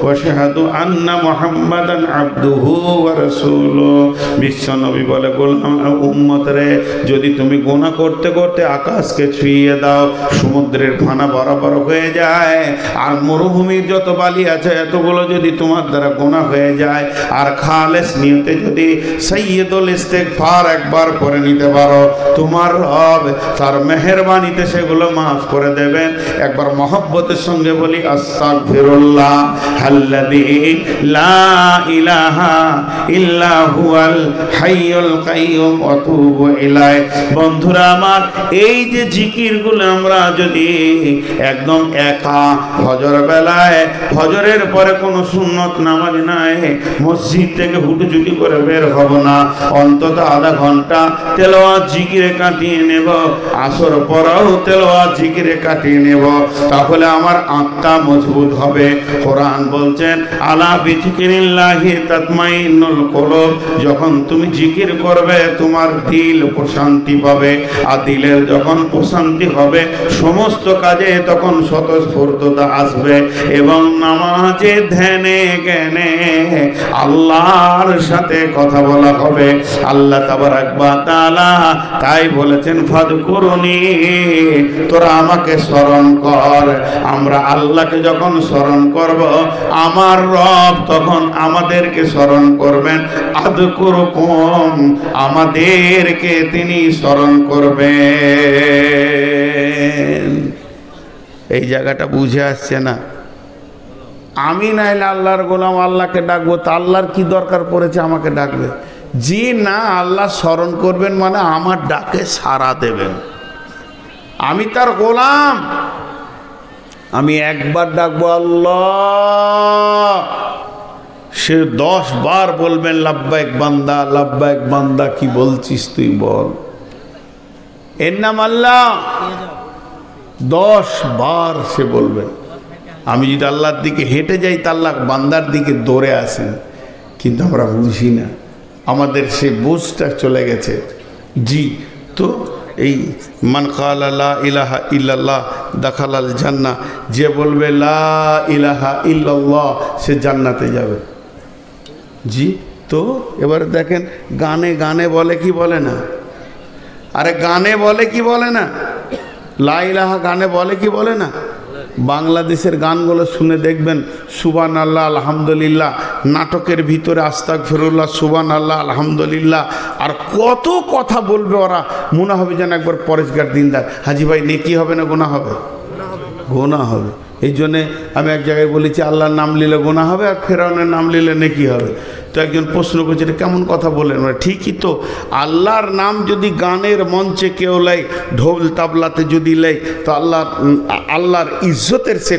[SPEAKER 1] ওয়া আশহাদু আন্না মুহাম্মাদান আবদুহু ওয়া রাসূলুহু। বিশ্ব নবী বলে, গোলাম উম্মতরে যদি তুমি গুনাহ করতে করতে আকাশকে ছুঁয়ে দাও, সমুদ্রের খানা বরাবর হয়ে যায়, আর মরুভূমির যত বালি আছে এতগুলো যদি তোমার দ্বারা গুনাহ হয়ে যায়, আর খালেস নিয়তে যদি সাইয়্যিদুল ইস্তিগফার একবার করে নিতে পারো, তোমার রব তার মেহেরবানিতে সেগুলো মাফ করে দেবেন। একবার মহব্বতের সঙ্গে বলি, আস্তাগফিরুল্লাহ আল্লাযী লা ইলাহা ইল্লা হুয়াল হাইয়ুল কাইয়্যুম ওয়া তুবু ইলাইহি। বন্ধুরা আমার, এই যে জিকিরগুলো আমরা যদি একদম একা ফজর বেলায়, ফজরের পরে কোনো সুন্নত নামাজ নাই, মসজিদ থেকে হুটুচুটি করে বের হব না, অন্তত আধা ঘন্টা তেলাওয়াত জিকিরে কাটিয়ে নেব, আসর পরেও তেলাওয়াত জিকিরে কাটিয়ে নেব, তাহলে আমার আত্মা মজবুত হবে। কোরআন বলছেন, আলা বিযিকিরিল্লাহি তাতমাইন্নুল কুলুব, যখন তুমি জিকির করবে তোমার দিল প্রশান্তি পাবে, আর দিলের যখন প্রশান্তি হবে সমস্ত কাজে তখন স্বতঃস্ফূর্ততা আসবে, এবং নামাজে ধ্যানে জ্ঞানে আল্লাহর সাথে কথা বলা হবে। আল্লাহ তাবারাক ওয়া তাআলা তাই বলেছেন, ফাযকুরুনি, তোরা আমাকে স্মরণ কর। আমরা আল্লাহকে যখন স্মরণ করব, আমার রব তখন আমাদেরকে স্মরণ করবেন। আযকুরুকুম, আমাদেরকে তিনি স্মরণ করবেন। এই জায়গাটা বুঝে আসছে না? আমি নাইলে আল্লাহর গোলাম, আল্লাহকে ডাকবো, তা আল্লাহর কি দরকার পড়েছে আমাকে ডাকবে? জি না, আল্লাহ স্মরণ করবেন মানে আমার ডাকে সাড়া দেবেন। আমি তার গোলাম, আমি একবার ডাকবো আল্লাহ, সে 10 বার বলবেন লাব্বাইক বান্দা, লাব্বাইক বান্দা, কি বলছিস তুই বল। এর নাম আল্লাহ। 10 বার সে বলবেন। আমি যদি আল্লাহর দিকে হেঁটে যাই, তা আল্লাহ বান্দার দিকে দৌড়ে আসেন, কিন্তু আমরা বুঝি না, আমাদের সে বুঝটা চলে গেছে। জি, তো এই মান ক্বালা লা ইলাহা ইল্লাল্লাহ দাখালাল জান্নাহ, যে বলবে লা ইলাহা ইল্লাল্লাহ সে জান্নাতে যাবে। জি, তো এবারে দেখেন গানে গানে বলে কি বলে না, আরে গানে বলে কি বলে না, লা ইলাহা গানে বলে কি বলে না। বাংলাদেশের গানগুলো শুনে দেখবেন সুবহানাল্লাহ আলহামদুলিল্লাহ, নাটকের ভিতরে আস্তাগফিরুল্লাহ সুবহানাল্লাহ আলহামদুলিল্লাহ, আর কত কথা বলবে ওরা, মনে হবে যেন একবার পরেশগার দিনদার। হাজি ভাই নেকি হবে না গুনাহ হবে? গুনাহ হবে। এই জন্যে আমি এক জায়গায় বলেছি আল্লাহর নাম নিলে গুনাহ হবে আর ফেরাউনের নাম নিলে নেকি হবে। তো একজন প্রশ্ন করছে এটা কেমন কথা বলেন? ঠিকই তো, আল্লাহর নাম যদি গানের মঞ্চে কেউ লাই, ঢোল তাবলাতে যদি লাই, তো আল্লাহর ইজ্জতের সে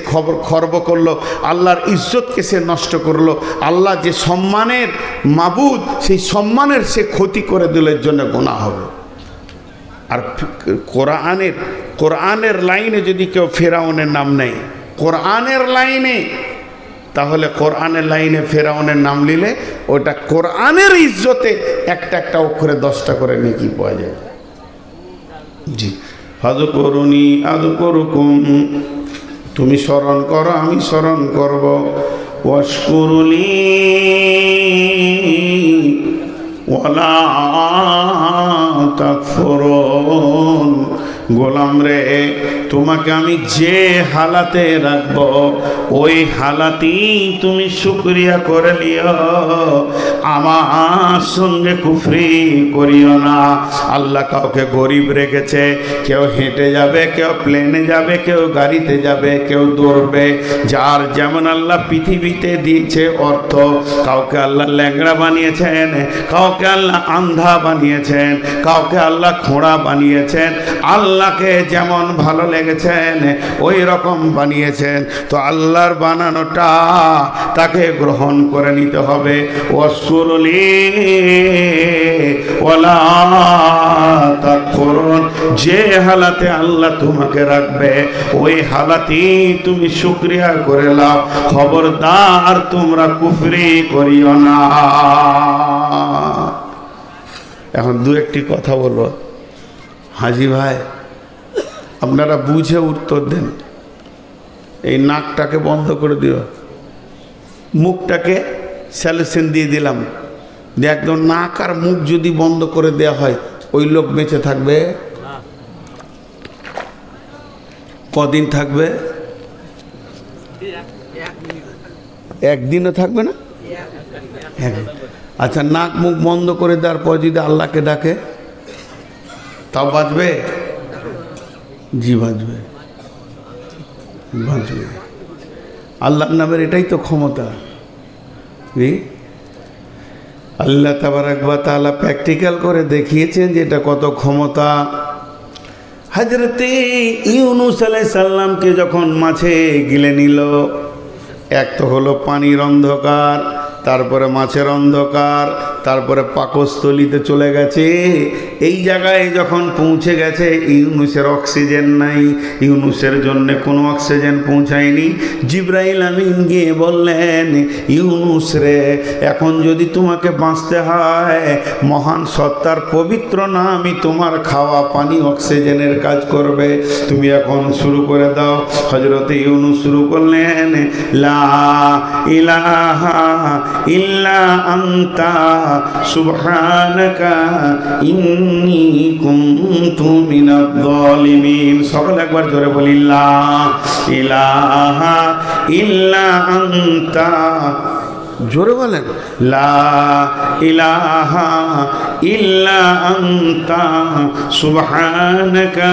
[SPEAKER 1] খর্ব করলো, আল্লাহর ইজ্জতকে সে নষ্ট করলো, আল্লাহ যে সম্মানের মাবুদ সেই সম্মানের সে ক্ষতি করে দিলের জন্য গুনাহ হবে। আর কোরআনের লাইনে যদি কেউ ফেরাউনের নাম নেয়, কোরআনের লাইনে, তাহলে কোরআনের লাইনে ফেরাউনের নাম নিলে ওটা কোরআনের ইজ্জতে একটা একটা অক্ষরে 10টা করে নেকি পাওয়া যায়। জি, ফাযকুরুনি আযকুরুকুম, তুমি স্মরণ করো আমি স্মরণ করব। ওয়াশকুরুলি ওয়ালা তাকফুরুন, গোলাম রে তোমাকে আমি যে হালাতে রাখবো ওই হালাতেই তুমি শুকরিয়া করে নিও, আমার সঙ্গে কুফরি করিও না। আল্লাহ কাউকে গরিব রেখেছে, কেউ হেঁটে যাবে, কেউ প্লেনে যাবে, কেউ গাড়িতে যাবে, কেউ দৌড়বে, যার যেমন আল্লাহ পৃথিবীতে দিয়েছে অর্থ। কাউকে আল্লাহ ল্যাংড়া বানিয়েছেন, কাউকে আল্লাহ আন্ধা বানিয়েছেন, কাউকে আল্লাহ খোঁড়া বানিয়েছেন। আল্লাহকে যেমন ভালো লেগেছেন ওই রকম বানিয়েছেন। তো আল্লাহর বানানোটা তাকে গ্রহণ করে নিতে হবে। ওয়াশকুরুলি ওয়ালা তাকফুরুন, যে হালাতে আল্লাহ তোমাকে রাখবে ওই হালাতেই তুমি শুকরিয়া করে নাও, খবরদার তোমরা কুফরি করিও না। এখন দু একটি কথা বলবো। হাজি ভাই আপনারা বুঝে উত্তর দেন। এই নাকটাকে বন্ধ করে দিও, মুখটাকে স্যালুশন দিয়ে দিলাম, যে একদম নাক আর মুখ যদি বন্ধ করে দেওয়া হয় ওই লোক বেঁচে থাকবে? কদিন থাকবে? একদিনও থাকবে না। আচ্ছা, নাক মুখ বন্ধ করে দেওয়ার পর যদি আল্লাহকে ডাকে তাও বাঁচবে? জি বাঁচবে, বাঁচবে। আল্লাহর নামের এটাই তো ক্ষমতা। আল্লাহ তাবারাক ওয়া তাআলা প্র্যাকটিক্যাল করে দেখিয়েছেন যে এটা কত ক্ষমতা। হযরতে ইউনূস আলাইহিস সালামকে যখন মাছে গিলে নিল, এক তো হলো পানির অন্ধকার, তারপরে মাছের অন্ধকার, তারপরে পাকস্থলিতে চলে গেছে। এই জায়গায় যখন পৌঁছে গেছে ইউনূসের অক্সিজেন নাই, ইউনূসের জন্য কোনো অক্সিজেন পৌঁছায়নি। জিবরাইল আমিন গিয়ে বললেন, ইউনূস রে, এখন যদি তোমাকে বাঁচতে হয় মহান সত্তার পবিত্র নামই তোমার খাওয়া পানি অক্সিজেনের কাজ করবে, তুমি এখন শুরু করে দাও। হযরতে ইউনূস শুরু করলেন, লা ইলাহা ইল্লা আনতা সুবহানাকা ইন্নী কুনতু মিনাজ জালিমিন। সকলে একবার জোরে বলি, লা ইলাহা ইল্লা আনতা, জোরে বলেন, লা ইলাহা ইল্লা আনতা সুবহানাকা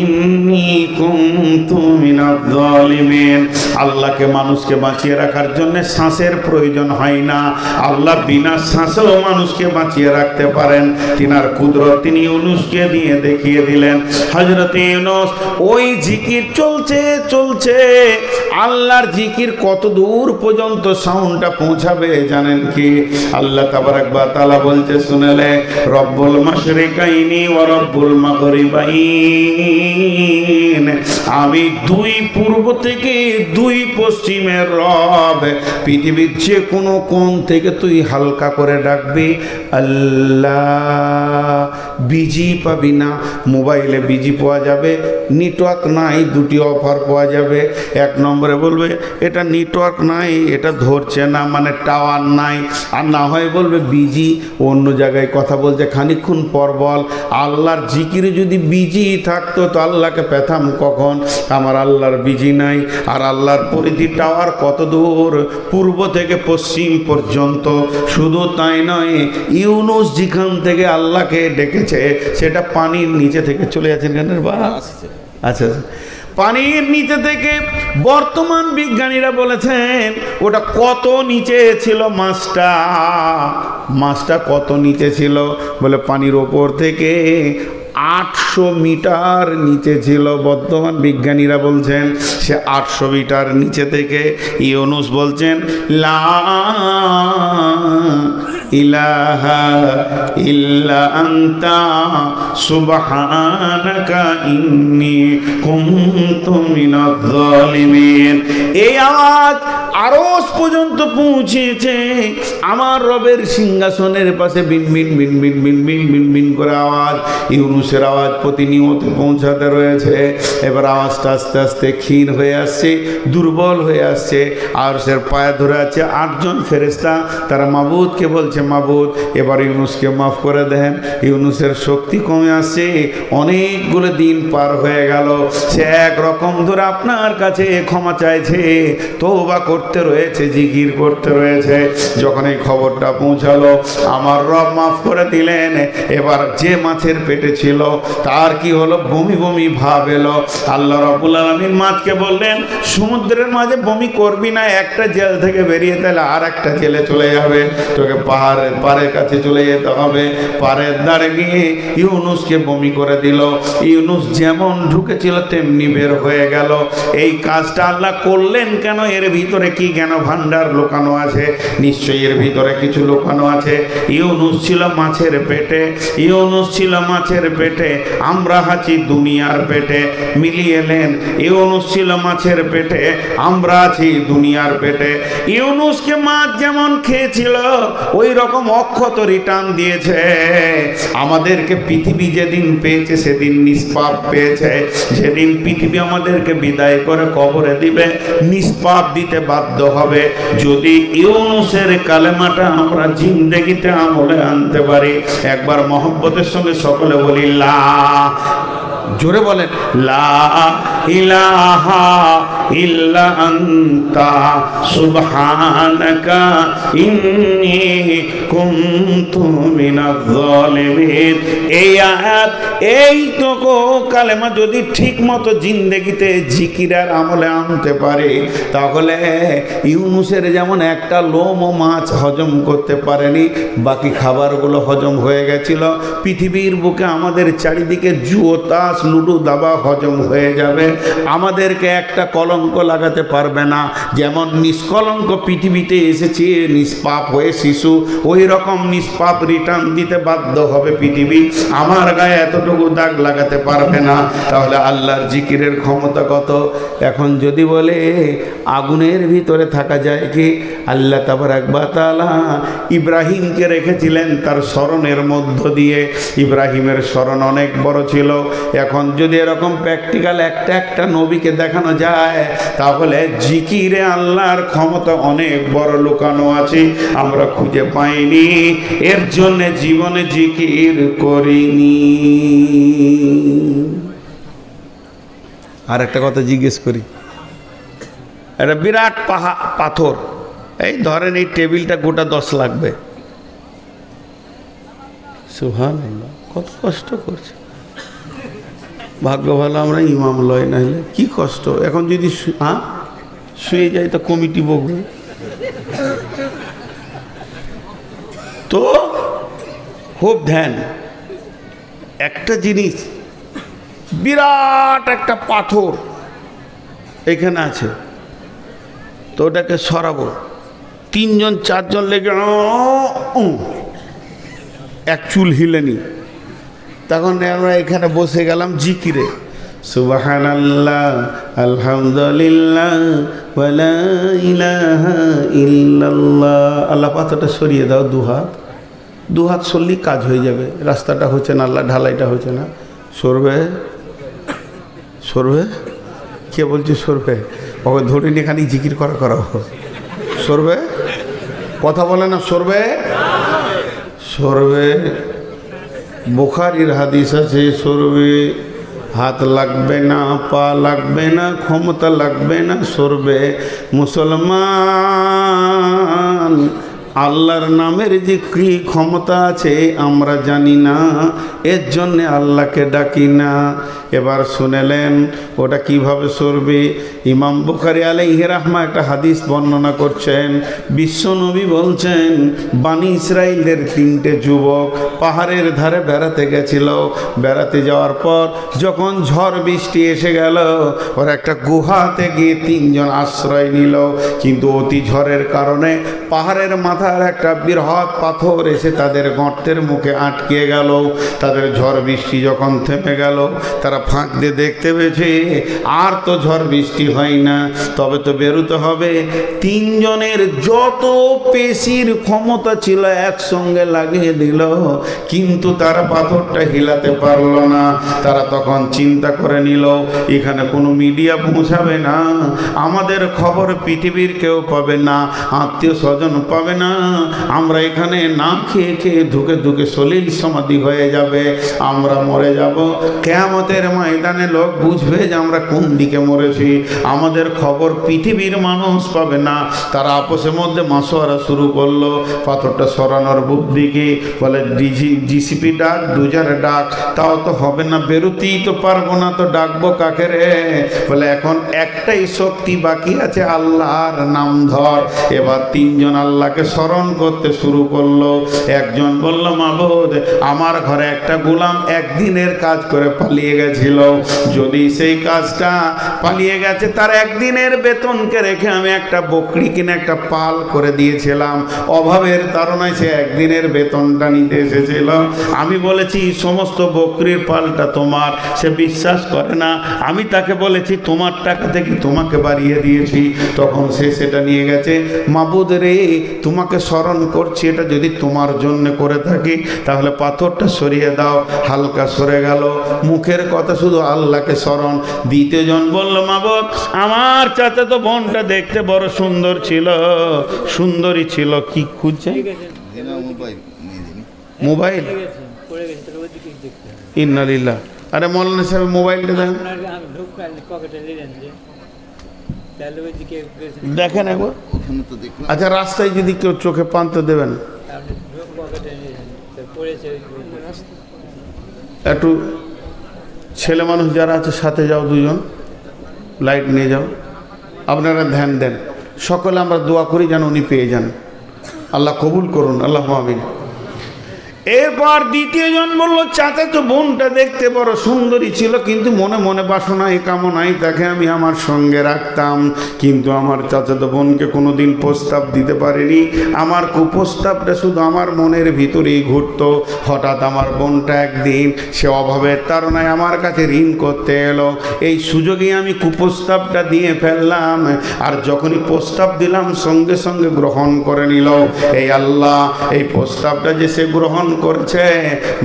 [SPEAKER 1] ইন্নী কুনতু মিনাজ জালিমিন। আল্লাহকে মানুষকে বাঁচিয়ে রাখার জন্য শ্বাসের প্রয়োজন হয় না, আল্লাহ বিনা শ্বাসেও মানুষকে বাঁচিয়ে রাখতে পারেন। তিনার কুদরত তিনি ইউনূসকে দিয়ে দেখিয়ে দিলেন। হযরত ইউনূস ওই জিকির চলছে চলছে, আল্লাহর জিকির কত দূর পর্যন্ত সাউন্ডটা পৌঁছাবে জানেন কি? আল্লাহ তাবারাক ওয়া তাআলা বলতে শুনেলে, রব্বুল মাশরিকাইনি ওয়া রব্বুল মাগরিবাইন, আমি দুই পূর্ব থেকে দুই পশ্চিমের রব। পৃথিবীর যে কোনো কোণ থেকে তুই হালকা করে ডাকবি আল্লাহ। বিজি পাবি না, মোবাইলে বিজি পাওয়া যাবে, নেটওয়ার্ক নাই, দুটি অফার পাওয়া যাবে। এক নম্বরে বলবে এটা নেটওয়ার্ক নাই, এটা ধরছে না মানে টাওয়ার নাই, আর না হয় বলবে বিজি, অন্য জায়গায় কথা বলছে খানিকক্ষণ পর বল। আল্লাহর জিকিরে যদি বিজি থাকতো তো আল্লাহকে পেতাম কখন? আমার আল্লাহর বিজি নাই। আর আল্লাহর পরিধি টাওয়ার কত দূর, পূর্ব থেকে পশ্চিম পর্যন্ত। শুধু তাই নয়, ইউনুস যেখান থেকে আল্লাহকে ডেকেছে সেটা পানির নিচে থেকে চলে যাচ্ছেন গানের বা আচ্ছা, পানির নিচে থেকে। বর্তমান বিজ্ঞানীরা বলেছেন ওটা কত নিচে ছিল মাছটা কত নিচে ছিল, বলে পানির ওপর থেকে 800 মিটার নিচে ছিল। বর্তমান বিজ্ঞানীরা বলছেন সে 800 মিটার নিচে থেকে ইউনুস বলছেন লা ইলাহা ইল্লা আনতা সুবহানাকা ইন্নী কুনতু মিনাজ জালিমিন। এই আওয়াজ আরশ পর্যন্ত পৌঁছেছে। আমার রবের সিংহাসনের পাশে বিন বিন বিন বিন বিন বিন বিন বিন করে আওয়াজ, ইউনুসের আওয়াজ প্রতিনিয়ত পৌঁছাতে রয়েছে। এবার আওয়াজটা আস্তে আস্তে ক্ষীণ হয়ে আসছে, দুর্বল হয়ে আসছে। আর সে পায়ে ধরে আছে 8 জন ফেরেশতা, তারা মাবুদকে বলছে মাবুদ এবার ইউনুসকে মাফ করে দেন। ইউনুসের শক্তি কমে আসছে, অনেকগুলো দিন পার হয়ে গেল, সে একরকম ধরে আপনার কাছে ক্ষমা চাইছে, তওবা করতে রয়েছে, জিকির করতে রয়েছে। যখন এই খবরটা পৌঁছালো আমার রব মাফ করে দিলেন। এবার যে মাছের পেটে ছিল তার কি হলো, বমি বমি ভাব এলো। আল্লাহ রাব্বুল আলামিন মাছকে বললেন সমুদ্রের মাঝে বমি করবি না, একটা জেল থেকে বেরিয়ে তাহলে আর একটা জেলে চলে যাবে, তোকে পাড়ের কাছে চলে যেতে হবে। পাড়ের ধারে গিয়ে ইউনুসকে বমি করে দিল। ইউনুস যেমন ঢুকেছিল তেমনি বের হয়ে গেল। এই কাজটা আল্লাহ করলেন কেন? এর ভিতরে কি জ্ঞান ভান্ডার লুকানো আছে? নিশ্চয়ই এর ভিতরে কিছু লুকানো আছে। ইউনুস ছিল মাছের পেটে, ইউনুস ছিল মাছের পেটে, আমরা আছি দুনিয়ার পেটে। মিলিয়ে নেন, ইউনুস ছিল মাছের পেটে, আমরা আছি দুনিয়ার পেটে। ইউনুসকে মাছ যেমন খেয়েছিল ওই রকম অক্ষত রিটার্ন দিয়েছে। আমাদেরকে পৃথিবী যেদিন পেয়েছে সেদিন নিষ্পাপ পেয়েছে। যেদিন পৃথিবী আমাদেরকে বিদায় করে কবরে দিবে নিষ্পাপ দিতে বাধ্য হবে। যদি ইউনুসের কালেমাটা আমরা জিন্দেগিতে আমলে আনতে পারি, একবার মহব্বতের সঙ্গে সকলে বলি লা, জোরে বলেন লা ইলাহা ইল্লা আনতা সুবহানাকা ইন্নী কুনতু মিনাজ জালিমিন। এই আয়াত, এই তো কালেমা যদি ঠিক মতো জিন্দেগিতে জিকিরের আমলে আনতে পারে, তাহলে ইউনুসের যেমন একটা লোম ও মাছ হজম করতে পারেনি, বাকি খাবারগুলো হজম হয়ে গেছিল। পৃথিবীর বুকে আমাদের চারিদিকে জুয়ো তাস লুডু দাবা হজম হয়ে যাবে, আমাদেরকে একটা কলঙ্ক লাগাতে পারবে না। যেমন নিষ্কলঙ্ক পৃথিবীতে এসেছে নিষ্পাপ হয়ে শিশু, ওই রকম নিষ্পাপ রিটার্ন দিতে বাধ্য হবে পৃথিবী, আমার গায়ে এতটুকু দাগ লাগাতে পারবে না। তাহলে আল্লাহর জিকিরের ক্ষমতা কত! এখন যদি বলে আগুনের ভিতরে থাকা যায় কি, আল্লাহ তাবারাক ওয়া তাআলা ইব্রাহিমকে রেখেছিলেন তার স্মরণের মধ্য দিয়ে। ইব্রাহিমের স্মরণ অনেক বড় ছিল। এখন যদি এরকম প্র্যাকটিক্যাল একটা নবীকে দেখানো যায়, তাহলে জিকিরে আল্লাহর ক্ষমতা অনেক বড় লুকানো আছে, আমরা খুঁজে পাইনি, এর জন্য জীবনে জিকির করিনি। আর একটা কথা জিজ্ঞেস করি, একটা বিরাট পাথর, এই ধরেন এই টেবিলটা গোটা 10 লাগবে। সুবহানাল্লাহ, কত কষ্ট করছে। ভাগ্য ভালো আমরা ইমাম লয়, না হলে কি কষ্ট। এখন যদি শুয়ে যাই তো কমিটি বকবে। তো খুব ধ্যান, একটা জিনিস, বিরাট একটা পাথর এখানে আছে, তো ওটাকে সরাবো, 3 জন 4 জন লেগে এক চুল হিলেনি। তখন আমরা এখানে বসে গেলাম জিকিরে, সুবহানাল্লাহ আলহামদুলিল্লাহ ওয়ালা ইলাহা ইল্লাল্লাহ। আল্লাহ পাথরটা সরিয়ে দাও, দু হাত সরলেই কাজ হয়ে যাবে। রাস্তাটা হচ্ছে না, আল্লাহ ঢালাইটা হচ্ছে না। সরবে কে বলছে সরবে? ওকে ধরে নিয়ে এখানে জিকির করা সরবে। কথা বলে না সরবে সরবে। বুখারীর হাদিস আছে সরবে, হাত লাগবে না, পা লাগবে না, ক্ষমতা লাগবে না, সরবে। মুসলমান, আল্লাহর নামের যে কি ক্ষমতা আছে আমরা জানি না, এর জন্যে আল্লাহকে ডাকি না। এবার শুনেলেন ওটা কিভাবে সরবে। ইমাম বুখারী আলাইহি রাহমা একটা হাদিস বর্ণনা করছেন। বিশ্বনবী বলছেন, বানি ইসরাইলের 3টে যুবক পাহাড়ের ধারে বেড়াতে গেছিল। বেড়াতে যাওয়ার পর যখন ঝড় বৃষ্টি এসে গেল, ওরা একটা গুহাতে গিয়ে 3 জন আশ্রয় নিল। কিন্তু অতি ঝড়ের কারণে পাহাড়ের মাথার একটা বৃহৎ পাথর এসে তাদের গর্তের মুখে আটকে গেল। তাদের ঝড় বৃষ্টি যখন থেমে গেল, তারা ফাঁক দিয়ে দেখতে পেয়েছে আর তো ঝড় বৃষ্টি হয় না, তবে তো বেরোতে হবে। 3 জনের যত পেশির ক্ষমতা ছিল একসঙ্গে লাগিয়ে দিল, কিন্তু তারা পাথরটা হিলাতে পারল না। তারা তখন চিন্তা করে নিল, এখানে কোনো মিডিয়া পৌঁছাবে না, আমাদের খবর পৃথিবীর কেউ পাবে না, আত্মীয় স্বজন পাবে না, আমরা এখানে না খেয়ে খেয়ে ধুকে ধুকে সলিল সমাধি হয়ে যাবে, আমরা মরে যাব। কিয়ামতের ময়দানে লোক বুঝবে যে আমরা কোন দিকে মরেছি, আমাদের খবর পৃথিবীর মানুষ পাবে না। তারা আপসের মধ্যে মাসোয়ারা শুরু করলো পাথরটা সরানোর বুদ্ধিকে। বলে জিসিপি ডাক, ডুজার ডাক, তাও তো হবে না, বেরোতেই তো পারবো না, তো ডাকবো কাকে রে? বলে এখন একটাই শক্তি বাকি আছে, আল্লাহর নাম ধর। এবার 3 জন আল্লাহকে স্মরণ করতে শুরু করলো। একজন বলল, মাবুদ, আমার ঘরে একটা গোলাম একদিনের কাজ করে পালিয়ে গেছিল, যদি সেই কাজটা পালিয়ে গেছে তার একদিনের বেতনকে রেখে আমি একটা বকরি কিনে একটা পাল করে দিয়েছিলাম, অভাবের তাড়নায় সে একদিনের বেতনটা নিতে এসেছিল। আমি বলেছি সমস্ত বকরির পালটা তোমার, সে বিশ্বাস করে না। আমি তাকে বলেছি তোমার টাকা থেকে তোমাকে বাড়িয়ে দিয়েছি, তখন সে সেটা নিয়ে গেছে। মাবুদ রে, তোমাকে স্মরণ করছি, এটা যদি তোমার জন্য করে থাকি তাহলে পাথরটা সরিয়ে দাও। হালকা সরে গেল, মুখের কথা শুধু আল্লাহকে স্মরণ। 2য় জন বলল, মাবুদ, আমার চাচা তো বোনটা দেখতে বড় সুন্দর ছিল, সুন্দরী ছিল, কি খুঁজছে? মোবাইল। ইন্নালিল্লাহ। আরে মৌলানা সাহেব মোবাইলটা দেন, দেখেন একবার। আচ্ছা, রাস্তায় যদি কেউ চোখে পান তো দেবেন। একটু ছেলে মানুষ যারা আছে সাথে যাও, 2 জন লাইট নিয়ে যাও, আপনারা ধ্যান দেন। সকলে আমরা দোয়া করি যেন উনি পেয়ে যান, আল্লাহ কবুল করুন, আল্লাহ আমিন। এরপর 2য় জন বলল, চাচা তো বোনটা দেখতে বড় সুন্দরী ছিল, কিন্তু মনে মনে বাসনায় কামনায় তাকে আমি আমার সঙ্গে রাখতাম, কিন্তু আমার চাচা তো বোনকে কোনোদিন প্রস্তাব দিতে পারিনি, আমার কুপ্রস্তাবটা শুধু আমার মনের ভিতরেই ঘুরত। হঠাৎ আমার বোনটা একদিন সে অভাবের তাড়নায় আমার কাছে ঋণ করতে এলো, এই সুযোগে আমি কুপ্রস্তাবটা দিয়ে ফেললাম, আর যখনই প্রস্তাব দিলাম সঙ্গে সঙ্গে গ্রহণ করে নিল। এই আল্লাহ, এই প্রস্তাবটা যে সে গ্রহণ করেছে,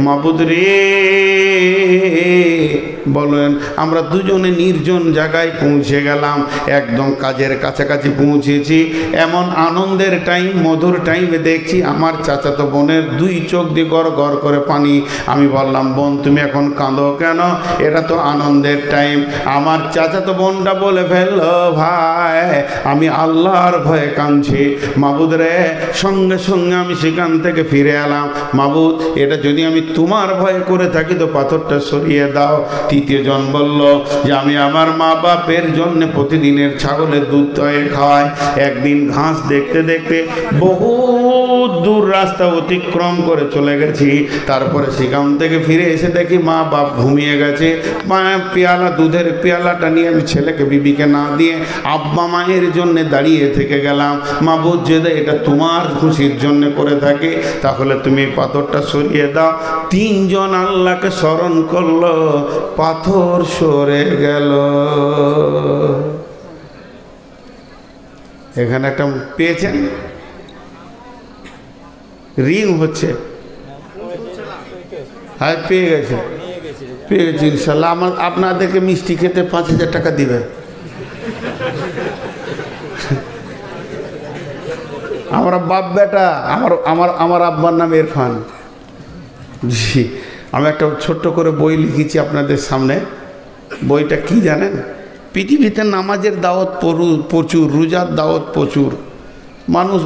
[SPEAKER 1] মাবুদ রে, বলেন আমরা 2 জনে নির্জন জায়গায় পৌঁছে গেলাম, একদম কাজের কাছাকাছি পৌঁছেছি। এমন আনন্দের টাইম, মধুর টাইমে দেখছি আমার চাচাতো বোনের 2 চোখ দিয়ে গড় গড় করে পানি। আমি বললাম, বোন তুমি এখন কাঁদো কেন? এটা তো আনন্দের টাইম। আমার চাচাতো বোনটা বলে ফেললো, ভাই আমি আল্লাহর ভয়ে কাঁদছি। মাবুদ রে, সঙ্গে সঙ্গে আমি সেখান থেকে ফিরে এলাম। মাবুদ, এটা যদি আমি তোমার ভয়ে করে থাকি তো পাথরটা সরিয়ে দাও। 3য় জন বলল যে আমি আমার মা বাপের জন্য প্রতিদিনের ছাগলের দুধ তয়ে খাওয়াই। একদিন ঘাস দেখতে দেখতে বহু দূর রাস্তা অতিক্রম করে চলে গেছি, তারপরে সেখান থেকে ফিরে এসে দেখি মা বাপ ঘুমিয়ে গেছে। পেয়ালা, দুধের পেয়ালাটা নিয়ে আমি ছেলেকে বিবিকে না দিয়ে আব্বা মায়ের জন্য দাঁড়িয়ে থেকে গেলাম। মাবুদ, যদি এটা তোমার খুশির জন্য করে থাকে তাহলে তুমি পাথরটা সরিয়ে দাও। 3 জন আল্লাহকে স্মরণ করলো, পাথর সরে গেল। এখানে একটা পেয়েছেন, রিং হচ্ছে, হ্যাঁ পেয়ে গেছে, পেয়ে গেছি ইনশাল্লাহ। আপনাদেরকে মিষ্টি খেতে 5000 টাকা দিবে। আমরা বাপ বেটা, আমার আমার আমার আব্বার নাম ইরফান। জি, আমি একটা ছোট্ট করে বই লিখেছি আপনাদের সামনে। বইটা কি জানেন? পৃথিবীতে নামাজের দাওয়াত প্রচুর, রোজার দাওয়াত প্রচুর,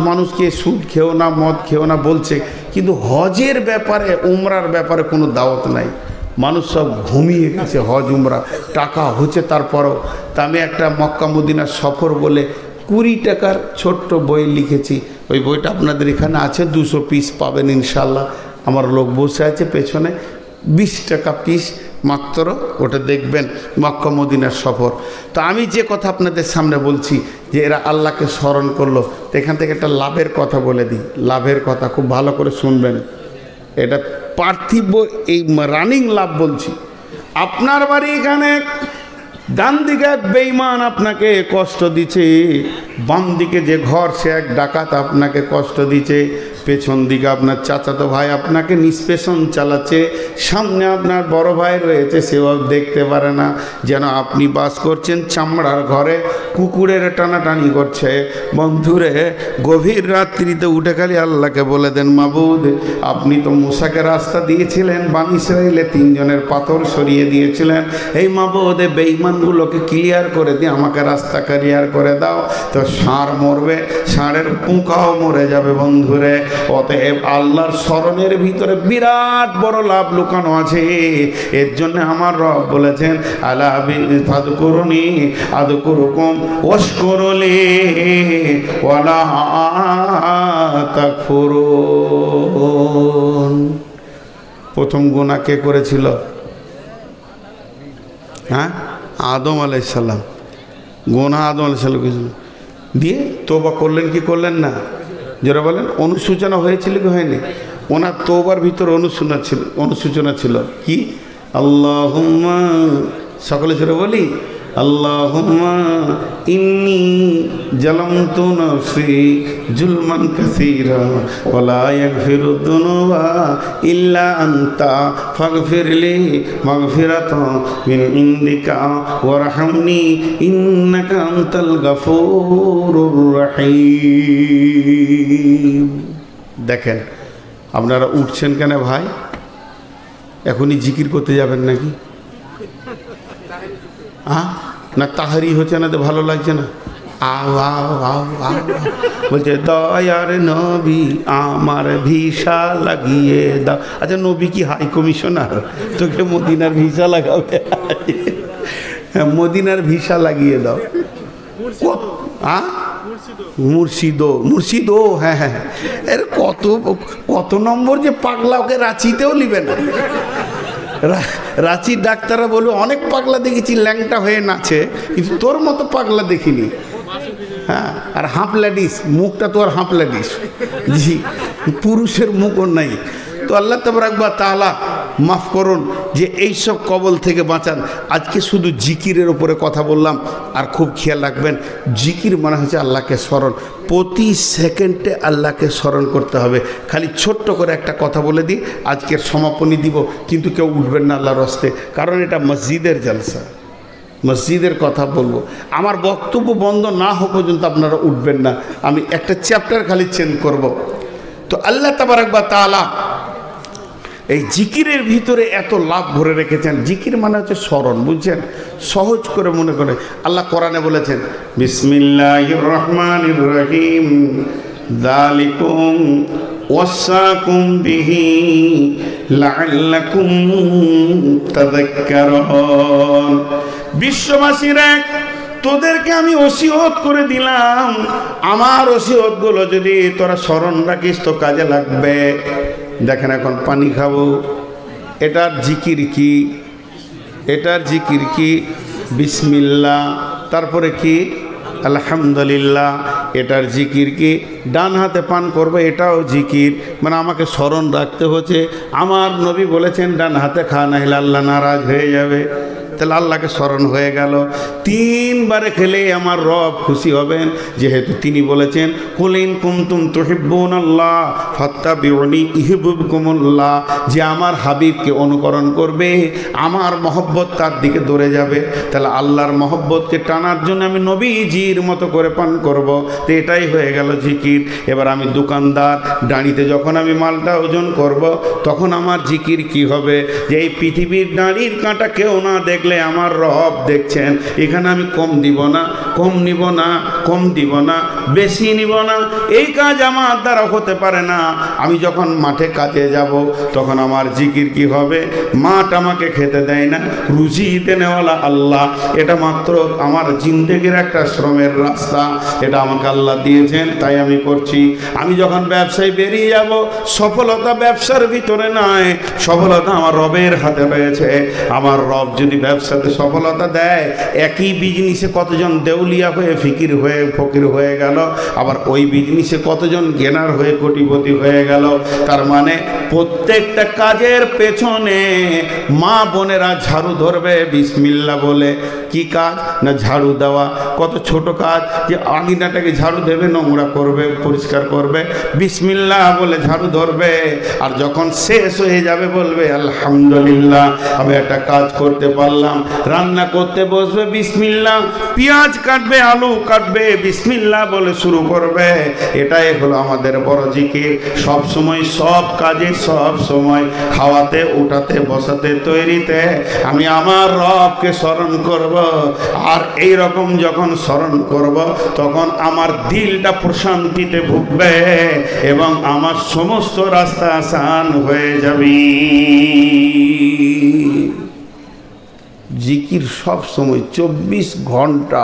[SPEAKER 1] মানুষকে সুদ খেও না, মদ খেও না বলছে, কিন্তু হজের ব্যাপারে, উমরার ব্যাপারে কোনো দাওয়াত নাই। মানুষ সব ঘুমিয়ে গেছে হজ উমরা, টাকা হচ্ছে তারপরও। তা আমি একটা মক্কা মদিনার সফর বলে 20 টাকার ছোট্ট বই লিখেছি। ওই বইটা আপনাদের এখানে আছে, 200 পিস পাবেন ইনশাল্লাহ। আমার লোক বসে আছে পেছনে, 20 টাকা পিস মাত্র, ওটা দেখবেন, মক্কা মদিনার সফর। তো আমি যে কথা আপনাদের সামনে বলছি যে এরা আল্লাহকে স্মরণ করলো, তো এখান থেকে একটা লাভের কথা বলে দিই। লাভের কথা খুব ভালো করে শুনবেন, এটা পার্থিব এই রানিং লাভ বলছি। আপনার বাড়ি এখানে ডান দিকে এক বেঈমান আপনাকে কষ্ট দিচ্ছে, বাম দিকে যে ঘর সে এক ডাকাত আপনাকে কষ্ট দিচ্ছে, পেছন দিকে আপনার চাচাতো ভাই আপনাকে নিষ্পেষণ চালাচ্ছে, সামনে আপনার বড় ভাই রয়েছে, সেও দেখতে পারে না, যেন আপনি বাস করছেন চামড়ার ঘরে, কুকুরের টানাটানি করছে। বন্ধুরে, গভীর রাত্রিতে উঠে খালি আল্লাহকে বলে দেন, মাবুদ আপনি তো মুসাকে রাস্তা দিয়েছিলেন, বানি ইসরাইলে 3 জনের পাথর সরিয়ে দিয়েছিলেন, এই মাবুদ বেঈমানগুলোকে ক্লিয়ার করে দিয়ে আমাকে রাস্তা ক্লিয়ার করে দাও। তো ষাঁড় মরবে, ষাঁড়ের পুঁকাও মরে যাবে। বন্ধুরে, অতএব আল্লাহর স্মরণের ভিতরে বিরাট বড় লাভ লুকানো আছে। এর জন্য আমার রব বলেছেন, আলা ফাযকুরুনি আযকুরুকুম ওয়াশকুরুলি ওয়ালা তাকফুরুন। প্রথম গুনাহ কে করেছিল? হ্যাঁ, আদম আলাইহিস সালাম। গুনাহ আদম আলাইহিস সালাম করেছিল, দিয়ে তওবা করলেন কি করলেন না? যারা বলেন অনুসূচনা হয়েছিল কি হয়নি? ওনার তওবার ভিতরে অনুসূচনা ছিল কি? আল্লাহুম্মা, সকলে জোরে বলি, আল্লাহুম্মা ইন্নী জালামতু নাফসি জুলমান কাসীরা ওয়া লা ইয়াগফিরুদ যুনুবা ইল্লা আনতা ফাগফিরলি মাগফিরাতান মিন ইনদিকা ওয়ারহামনি ইন্নাকা আনতাল গাফুরুর রহিম। দেখেন, আপনারা উঠছেন কেন ভাই? এখনই জিকির করতে যাবেন নাকি? না তাহারি হচ্ছে না, তো ভালো লাগছে না? আও আও আও আও বলছে, দয়ার নবী আমার ভিসা লাগিয়ে দাও। আচ্ছা, নবী কি হাই কমিশনার? তোকে মদিনার ভিসা লাগাবে? হ্যাঁ, মদিনার ভিসা লাগিয়ে দাও। মুর্শিদো, হ্যাঁ হ্যাঁ, এর কত নম্বর যে পাগলা, ওকে রাঁচিতেও নিবে না। রাঁচির ডাক্তাররা বলবে, অনেক পাগলা দেখেছি ল্যাংটা হয়ে নাচে, কিন্তু তোর মতো পাগলা দেখিনি। হ্যাঁ, আর হাঁপ ল্যাডিস, মুখটা তো আর হাঁপ ল্যাডিস। জি, পুরুষের মুখও নাই। তো আল্লাহ তাবারাক ওয়া তাআলা মাফ করুন যে এইসব কবল থেকে বাঁচান। আজকে শুধু জিকিরের উপরে কথা বললাম, আর খুব খেয়াল রাখবেন, জিকির মানে হচ্ছে আল্লাহকে স্মরণ। প্রতি সেকেন্ডে আল্লাহকে স্মরণ করতে হবে। খালি ছোট্ট করে একটা কথা বলে দিই, আজকের সমাপনী দিব, কিন্তু কেউ উঠবেন না আল্লাহর হস্তে, কারণ এটা মসজিদের জলসা, মসজিদের কথা বলবো। আমার বক্তব্য বন্ধ না হওয়া পর্যন্ত আপনারা উঠবেন না। আমি একটা চ্যাপ্টার খালি চেঞ্জ করব। তো আল্লাহ তাবারাক ওয়া তাআলা এই জিকিরের ভিতরে এত লাভ ভরে রেখেছেন। জিকির মানে হচ্ছে স্মরণ, বুঝছেন? সহজ করে মনে করে আল্লাহ কোরআনে বলেছেন, বিসমিল্লাহির রহমানির রহিম, যালিকুম ওয়াসাকুম বিহি লাআল্লাকুম তাযাক্কারুন। বিশ্ববাসীরা, তোদেরকে আমি ওসিয়ত করে দিলাম, আমার ওসিয়তগুলো যদি তোরা স্মরণ রাখিস তো কাজে লাগবে। দেখেন, এখন পানি খাবো, এটার জিকির কি? এটার জিকির কি? বিসমিল্লাহ। তারপরে কি? আলহামদুলিল্লাহ। এটার জিকির কি? ডান হাতে পান করবে, এটাও জিকির। মানে আমাকে স্মরণ রাখতে হচ্ছে। আমার নবী বলেছেন, ডান হাতে খা, নাহলে আল্লাহ নারাজ হয়ে যাবে। তাহলে আল্লাহকে স্মরণ হয়ে গেল। 3 বারে খেলে আমার রব খুশি হবেন, যেহেতু তিনি বলেছেন কুল ইন কুনতুম তুহিব্বুনাল্লাহ ফাত্তাবিউনি ইউহিব্বুকুমুল্লাহ, যে আমার হাবিবকে অনুকরণ করবে আমার মহব্বত তার দিকে দৌড়ে যাবে। তাহলে আল্লাহর মহব্বতকে টানার জন্য আমি নবীজির মতো করে পান করব, তো এটাই হয়ে গেল জিকির। এবার আমি দোকানদার, দাঁড়িতে যখন আমি মালটা ওজন করব তখন আমার জিকির কি হবে, যে এই পৃথিবীর দাঁড়ির কাঁটা কেউ না দেখলে আমার রব দেখছেন, এখানে আমি কম দিব না, কম নিব না, কম দিব না, বেশি নিব না, এই কাজ আমার দ্বারা হতে পারে না। আমি যখন মাঠে কাজে যাব তখন আমার জিকির কি হবে, মাঠ আমাকে খেতে দেয় না, রুজি দেনেওয়ালা আল্লাহ, এটা মাত্র আমার জিন্দেগির একটা শ্রমের রাস্তা, এটা আমাকে আল্লাহ দিয়েছেন, তাই আমি করছি। আমি যখন ব্যবসায় বেরিয়ে যাব, সফলতা ব্যবসার ভিতরে নয়, সফলতা আমার রবের হাতে রয়েছে। আমার রব যদি ব্যবসাতে সফলতা দেয়, একই বিজনেসে কতজন দেউলিয়া হয়ে ফকির হয়ে গেল, আবার ওই বিজনেসে কতজন গেনার হয়ে কোটিপতি হয়ে গেল। তার মানে প্রত্যেকটা কাজের পেছনে মা বোনেরা ঝাড়ু ধরবে বিসমিল্লাহ বলে। কি কাজ না, ঝাড়ু দেওয়া। কত ছোট কাজ, যে আঙিনাটাকে ঝাড়ু দেবে, নোংরা করবে, পরিষ্কার করবে, বিসমিল্লাহ বলে ঝাড়ু ধরবে। আর যখন শেষ হয়ে যাবে বলবে আলহামদুলিল্লাহ, আমি একটা কাজ করতে পারলাম। রান্না করতে বসবে, বিসমিল্লাহ, পেঁয়াজ কাটবে, আলু কাটবে, বিসমিল্লাহ বলে শুরু করবে। এটাই হলো আমাদের বড় জিকির। সব সময়, সব কাজে, সব সময়, খাওয়াতে, উঠাতে, বসাতে, তৈরিতে আমি আমার রবকে স্মরণ করব। আর এই রকম যখন স্মরণ করব তখন আমার দিলটা প্রশান্তিতে ভুগবে এবং আমার সমস্ত রাস্তা আসান হয়ে যাবে। জিকির সব সময় 24 ঘন্টা,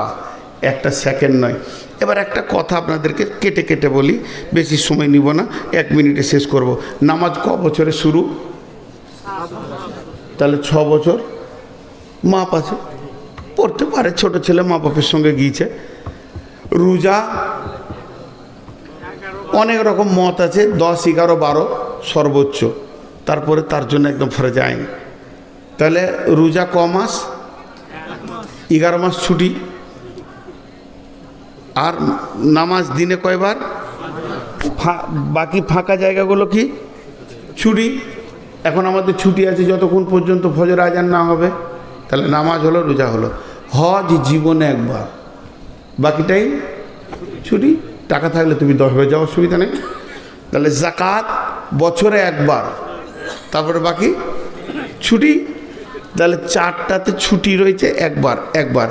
[SPEAKER 1] একটা সেকেন্ড নয়। এবার একটা কথা আপনাদেরকে কেটে কেটে বলি, বেশি সময় নিব না, 1 মিনিটে শেষ করব। নামাজ ক বছরে শুরু? তাহলে 6 বছর মাপ আছে, পড়তে পারে। ছোট ছেলে মা বাপের সঙ্গে গিয়েছে। রোজা অনেক রকম মত আছে, 10, 11, 12 সর্বোচ্চ, তারপরে তার জন্য একদম ফরজ আইন। তাহলে রোজা ক মাস? 11 মাস ছুটি। আর নামাজ দিনে কয়বার? বাকি ফাঁকা জায়গাগুলো কি ছুটি। এখন আমাদের ছুটি আছে যতক্ষণ পর্যন্ত ফজর আজান না হবে। তাহলে নামাজ হলো, রোজা হলো। হজ জীবনে একবার, বাকি টাইম ছুটি। টাকা থাকলে তুমি 10 হয়ে যাও, অসুবিধা নেই। তাহলে যাকাত বছরে একবার, তারপরে বাকি ছুটি। তাহলে 4টাতে ছুটি রয়েছে, একবার।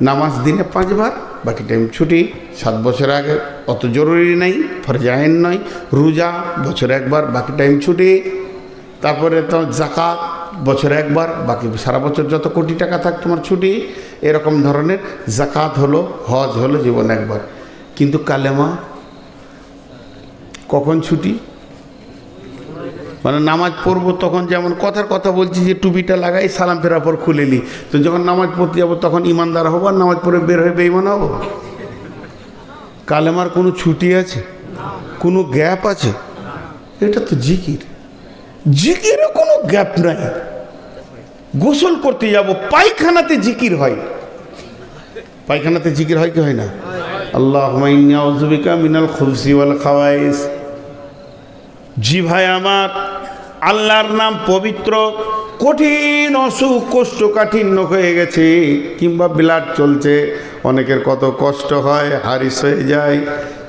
[SPEAKER 1] নামাজ দিনে 5 বার, বাকি টাইম ছুটি। 7 বছর আগে অত জরুরি নেই, ফরজ আইন নয়। রোজা বছরে একবার, বাকি টাইম ছুটি। তারপরে তো যাকাত বছরে একবার, বাকি সারা বছর যত কোটি টাকা থাক তোমার ছুটি। এরকম ধরনের যাকাত হলো, হজ হলো জীবনে একবার। কিন্তু কালেমা কখন ছুটি? মানে নামাজ পড়বো তখন, যেমন কথার কথা বলছি যে টুপিটা লাগাই, সালাম ফেরার পর খুলে নিই, তো যখন নামাজ পড়তে যাবো তখন ইমানদার হবো, আর নামাজ পড়ে বের হয়ে বেঈমান হবো? কালেমার কোনো ছুটি আছে? কোনো গ্যাপ আছে? এটা তো জিকির, জিকিরে কোনো গ্যাপ নাই। গোসল করতে যাব, পায়খানাতে জিকির হয়। পায়খানাতে জিকির হয় কি হয় না? আল্লাহুম্মা ইন্নী আউযু বিকা মিনাল খুবসি ওয়াল খাওয়াইস। জি ভাই আমার, আল্লাহর নাম পবিত্র। কঠিন অসুখ, কোষ্ঠকাঠিন্য হয়ে গেছে, কিংবা ব্লাড চলছে, অনেকের কত কষ্ট হয়, হারিস হয়ে যায়,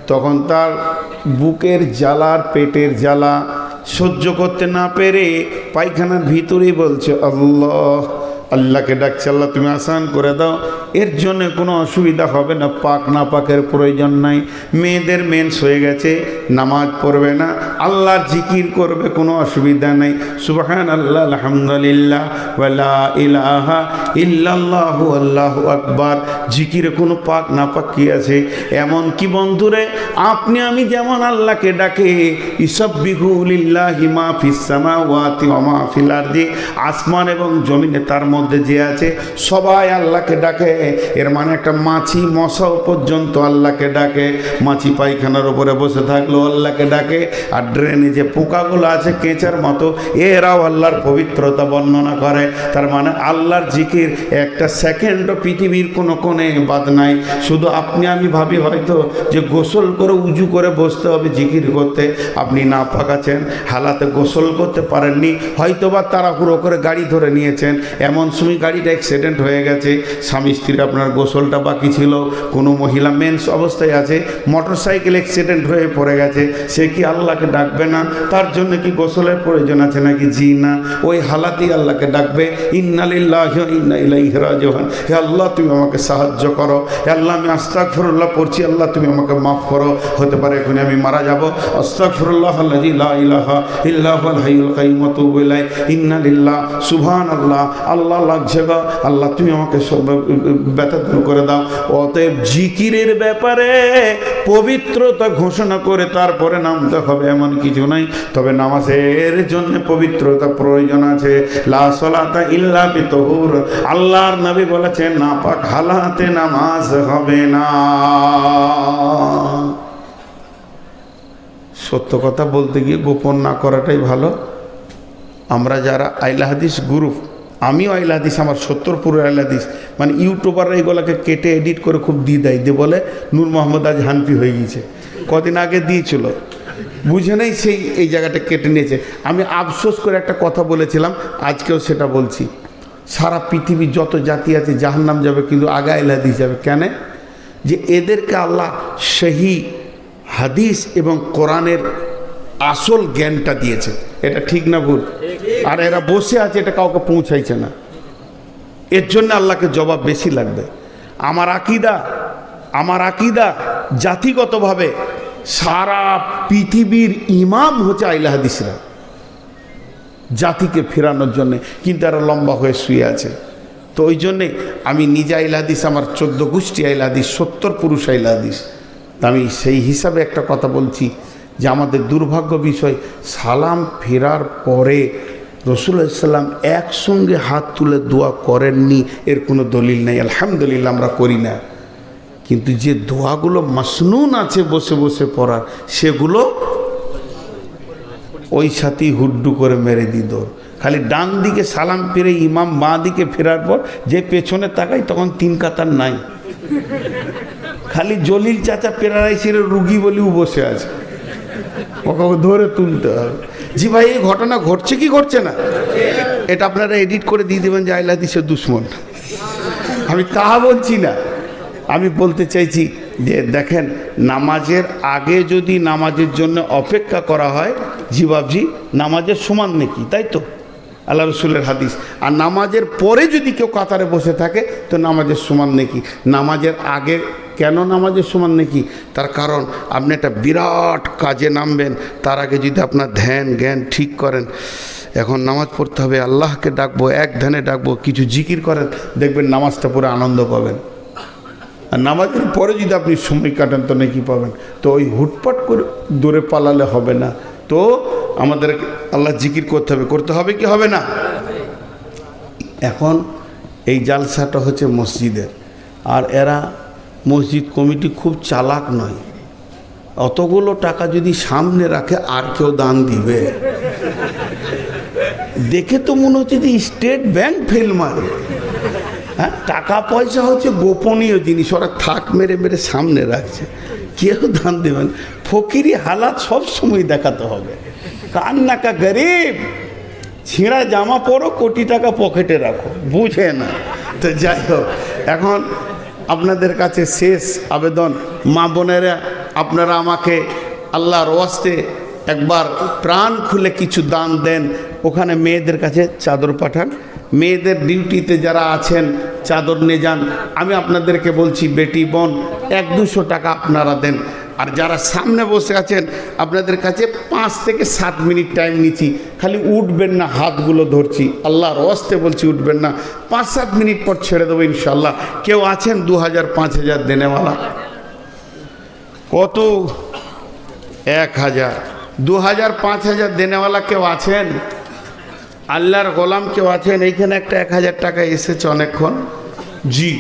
[SPEAKER 1] তখন তার বুকের জ্বালার, পেটের জ্বালা সহ্য করতে না পেরে পায়খানার ভিতরেই বলছে আল্লাহ, আল্লাহকে ডাকছে, আল্লাহ তুমি আসান করে দাও। এর জন্য কোনো অসুবিধা হবে না, পাক না পাকের প্রয়োজন নাই। মেয়েদের মেন্স হয়ে গেছে, নামাজ পড়বে না, আল্লাহর জিকির করবে, কোনো অসুবিধা নাই। সুবহানাল্লাহ, আলহামদুলিল্লাহ, ওয়ালা ইলাহা ইল্লাল্লাহু, আল্লাহু আকবার। জিকিরে কোনো পাক না পাক কি আছে? এমন কি বন্ধুরে, আপনি আমি যেমন আল্লাহকে ডাকে, ইসাব্বিহু লিল্লাহি মা ফিস সামাওয়াতি ওয়া মা ফিল আরদি, আসমান এবং জমিনে তার মধ্যে যে আছে সবাই আল্লাহকে ডাকে। এর মানে একটা মাছি মশাও পর্যন্ত আল্লাহকে ডাকে। মাছি পায়খানার উপরে বসে থাকলেও আল্লাহকে ডাকে, আর ড্রেনে যে পোকাগুলো আছে কেঁচার মতো, এরাও আল্লাহর পবিত্রতা বর্ণনা করে। তার মানে আল্লাহর জিকির একটা সেকেন্ডও পৃথিবীর কোনো কোণে বাদ নাই। শুধু আপনি আমি ভাবি হয়তো যে গোসল করে উজু করে বসতে হবে জিকির করতে। আপনি না পাকাছেন, হালাতে গোসল করতে পারেননি, হয়তো বা তাড়াহুড়ো করে গাড়ি ধরে নিয়েছেন, এমন সময় গাড়িটা অ্যাক্সিডেন্ট হয়ে গেছে, স্বামী স্ত্রীর আপনার গোসলটা বাকি ছিল, কোনো মহিলা মেন্স অবস্থায় আছে, মোটর সাইকেল অ্যাক্সিডেন্ট হয়ে পড়ে গেছে, সে কি আল্লাহকে ডাকবে না? তার জন্য কি গোসলের প্রয়োজন আছে নাকি? জি না, ওই হালাতেই আল্লাহকে ডাকবে, ইন্না লিল্লাহি ওয়া ইন্না ইলাইহি রাজিউন। হে আল্লাহ তুমি আমাকে সাহায্য করো, হে আল্লাহ আমি আস্তাগফিরুল্লাহ পড়ছি, আল্লাহ তুমি আমাকে মাফ করো। হতে পারে এখন আমি মারা যাব, আস্তাগফিরুল্লাহ আল্লাযী লা ইলাহা ইল্লা হুয়াল হাইয়ুল কাইয়্যুম ওয়া তুবু ইলাইহি, ইন্না লিল্লাহ সুবহানাল্লাহ, আল্লাহ লাগছে গো, আল্লাহ তুমি আমাকে সব ব্যথা দূর করে দাও। অতএব জিকিরের ব্যাপারে পবিত্রতা ঘোষণা করে তারপরে নামতে হবে এমন কিছু নাই, তবে নামাজের জন্য পবিত্রতা প্রয়োজন আছে। লা সালাতা ইল্লা বিতহুর, আল্লাহর নবী বলেছেন নাপাক হালাতে নামাজ হবে না। সত্য কথা বলতে গিয়ে গোপন না করাটাই ভালো। আমরা যারা আইলা হাদিস গ্রুপ, আমিও আইলা হাদিস, আমার 70 পুরো আইলা হাদিস, মানে ইউটিউবাররা এইগুলোকে কেটে এডিট করে খুব দিয়ে দেয়, দিয়ে বলে নূর মোহাম্মদ আজ হানফি হয়ে গিয়েছে। কদিন আগে দিয়েছিল, বুঝে নেই, সেই এই জায়গাটা কেটে নিয়েছে। আমি আফসোস করে একটা কথা বলেছিলাম, আজকেও সেটা বলছি, সারা পৃথিবীর যত জাতি আছে জাহান্নাম যাবে, কিন্তু আগে আইলা হাদিস যাবে। কেন? যে এদেরকে আল্লাহ সহি হাদিস এবং কোরআনের আসল জ্ঞানটা দিয়েছে। এটা ঠিক না ভুল? আর এরা বসে আছে, এটা কাউকে পৌঁছাইছে না, এর জন্য আল্লাহকে জবাব বেশি লাগবে। আমার আকিদা জাতিগতভাবে সারা পৃথিবীর ইমাম হচ্ছে আইলা হাদিসরা, জাতিকে ফেরানোর জন্যে, কিন্তু এরা লম্বা হয়ে শুয়ে আছে। তো ওই জন্যে আমি নিজে আইলা হাদিস, আমার 14 গোষ্ঠী আইলা হাদিস, 70 পুরুষ আইলা হাদিস। আমি সেই হিসাবে একটা কথা বলছি যে আমাদের দুর্ভাগ্য বিষয়, সালাম ফেরার পরে রাসূলুল্লাহ সাল্লাল্লাহু আলাইহি ওয়াসাল্লাম একসঙ্গে হাত তুলে দোয়া করেননি, এর কোনো দলিল নেই। আলহামদুলিল্লাহ আমরা করি না, কিন্তু যে দোয়াগুলো মাসনুন আছে বসে বসে পড়ার, সেগুলো ওই সাথেই হুড্ডু করে মেরে দিত। খালি ডান দিকে সালাম ফিরে ইমাম বাঁ দিকে ফেরার পর যে পেছনে তাকাই তখন 3 কাতার নাই, খালি জলিল চাচা পেরারাইছির রুগী বলেও বসে আছে, ওকে ধরে তুলতে হবে। জি ভাই, এই ঘটনা ঘটছে কি ঘটছে না, এটা আপনারা এডিট করে দিয়ে দেবেন যে আইলা হাদিসের দুশ্মন। আমি তাহা বলছি না, আমি বলতে চাইছি যে দেখেন, নামাজের আগে যদি নামাজের জন্য অপেক্ষা করা হয়, জি বাবজি, নামাজের সমান নেকি, তাই তো আল্লাহ রসুলের হাদিস। আর নামাজের পরে যদি কেউ কাতারে বসে থাকে তো নামাজের সমান নেকি। নামাজের আগে কেন নামাজের সমান নেকি? তার কারণ আপনি একটা বিরাট কাজে নামবেন, তার আগে যদি আপনার ধ্যান জ্ঞান ঠিক করেন, এখন নামাজ পড়তে হবে, আল্লাহকে ডাকবো, এক ধ্যানে ডাকবো, কিছু জিকির করেন, দেখবেন নামাজটা পুরো আনন্দ পাবেন। আর নামাজের পরে যদি আপনি সময় কাটান তো নাকি পাবেন। তো ওই হুটপাট করে দূরে পালালে হবে না, তো আমাদের আল্লাহ জিকির করতে হবে কি হবে না? এখন এই জালসাটা হচ্ছে মসজিদের, আর এরা মসজিদ কমিটি খুব চালাক নয়, অতগুলো টাকা যদি সামনে রাখে আর কেউ দান দিবে, দেখে তো মনে হচ্ছে যে স্টেট ব্যাংক ফেল মারে। হ্যাঁ, টাকা পয়সা হচ্ছে গোপনীয় জিনিস, ওরা থাক মেরে মেরে সামনে রাখছে, কেউ দান দেবেন। ফকিরি হালাত সব সময় দেখাতে হবে। কান্নাকা গরিব, ছিঁড়া জামা পরো, কোটি টাকা পকেটে রাখো, বুঝে না। তো যাই হোক, এখন আপনাদের কাছে শেষ আবেদন, মা বোনেরা, আপনারা আমাকে আল্লাহর ওয়াস্তে একবার প্রাণ খুলে কিছু দান দেন। ওখানে মেয়েদের কাছে চাদর পাঠান, মেয়েদের ডিউটিতে যারা আছেন চাদর নিয়ে যান। আমি আপনাদেরকে বলছি, বেটি বোন 100-200 টাকা আপনারা দেন। আর যারা সামনে বসে আছেন, আপনাদের কাছে 5 থেকে 7 মিনিট টাইম নিচ্ছি, খালি উঠবেন না, হাতগুলো ধরছি, আল্লাহর ওয়াস্তে বলছি উঠবেন না, 5-7 মিনিট পর ছেড়ে দেবো ইনশাল্লাহ। কেউ আছেন 2000-5000 দেনেওয়ালা? কত? 1000, 2000-5000 দেনেওয়ালা কেউ আছেন? আল্লাহর গোলাম কেউ আছেন? এইখানে একটা 1000 টাকা এসেছে অনেকক্ষণ। জি।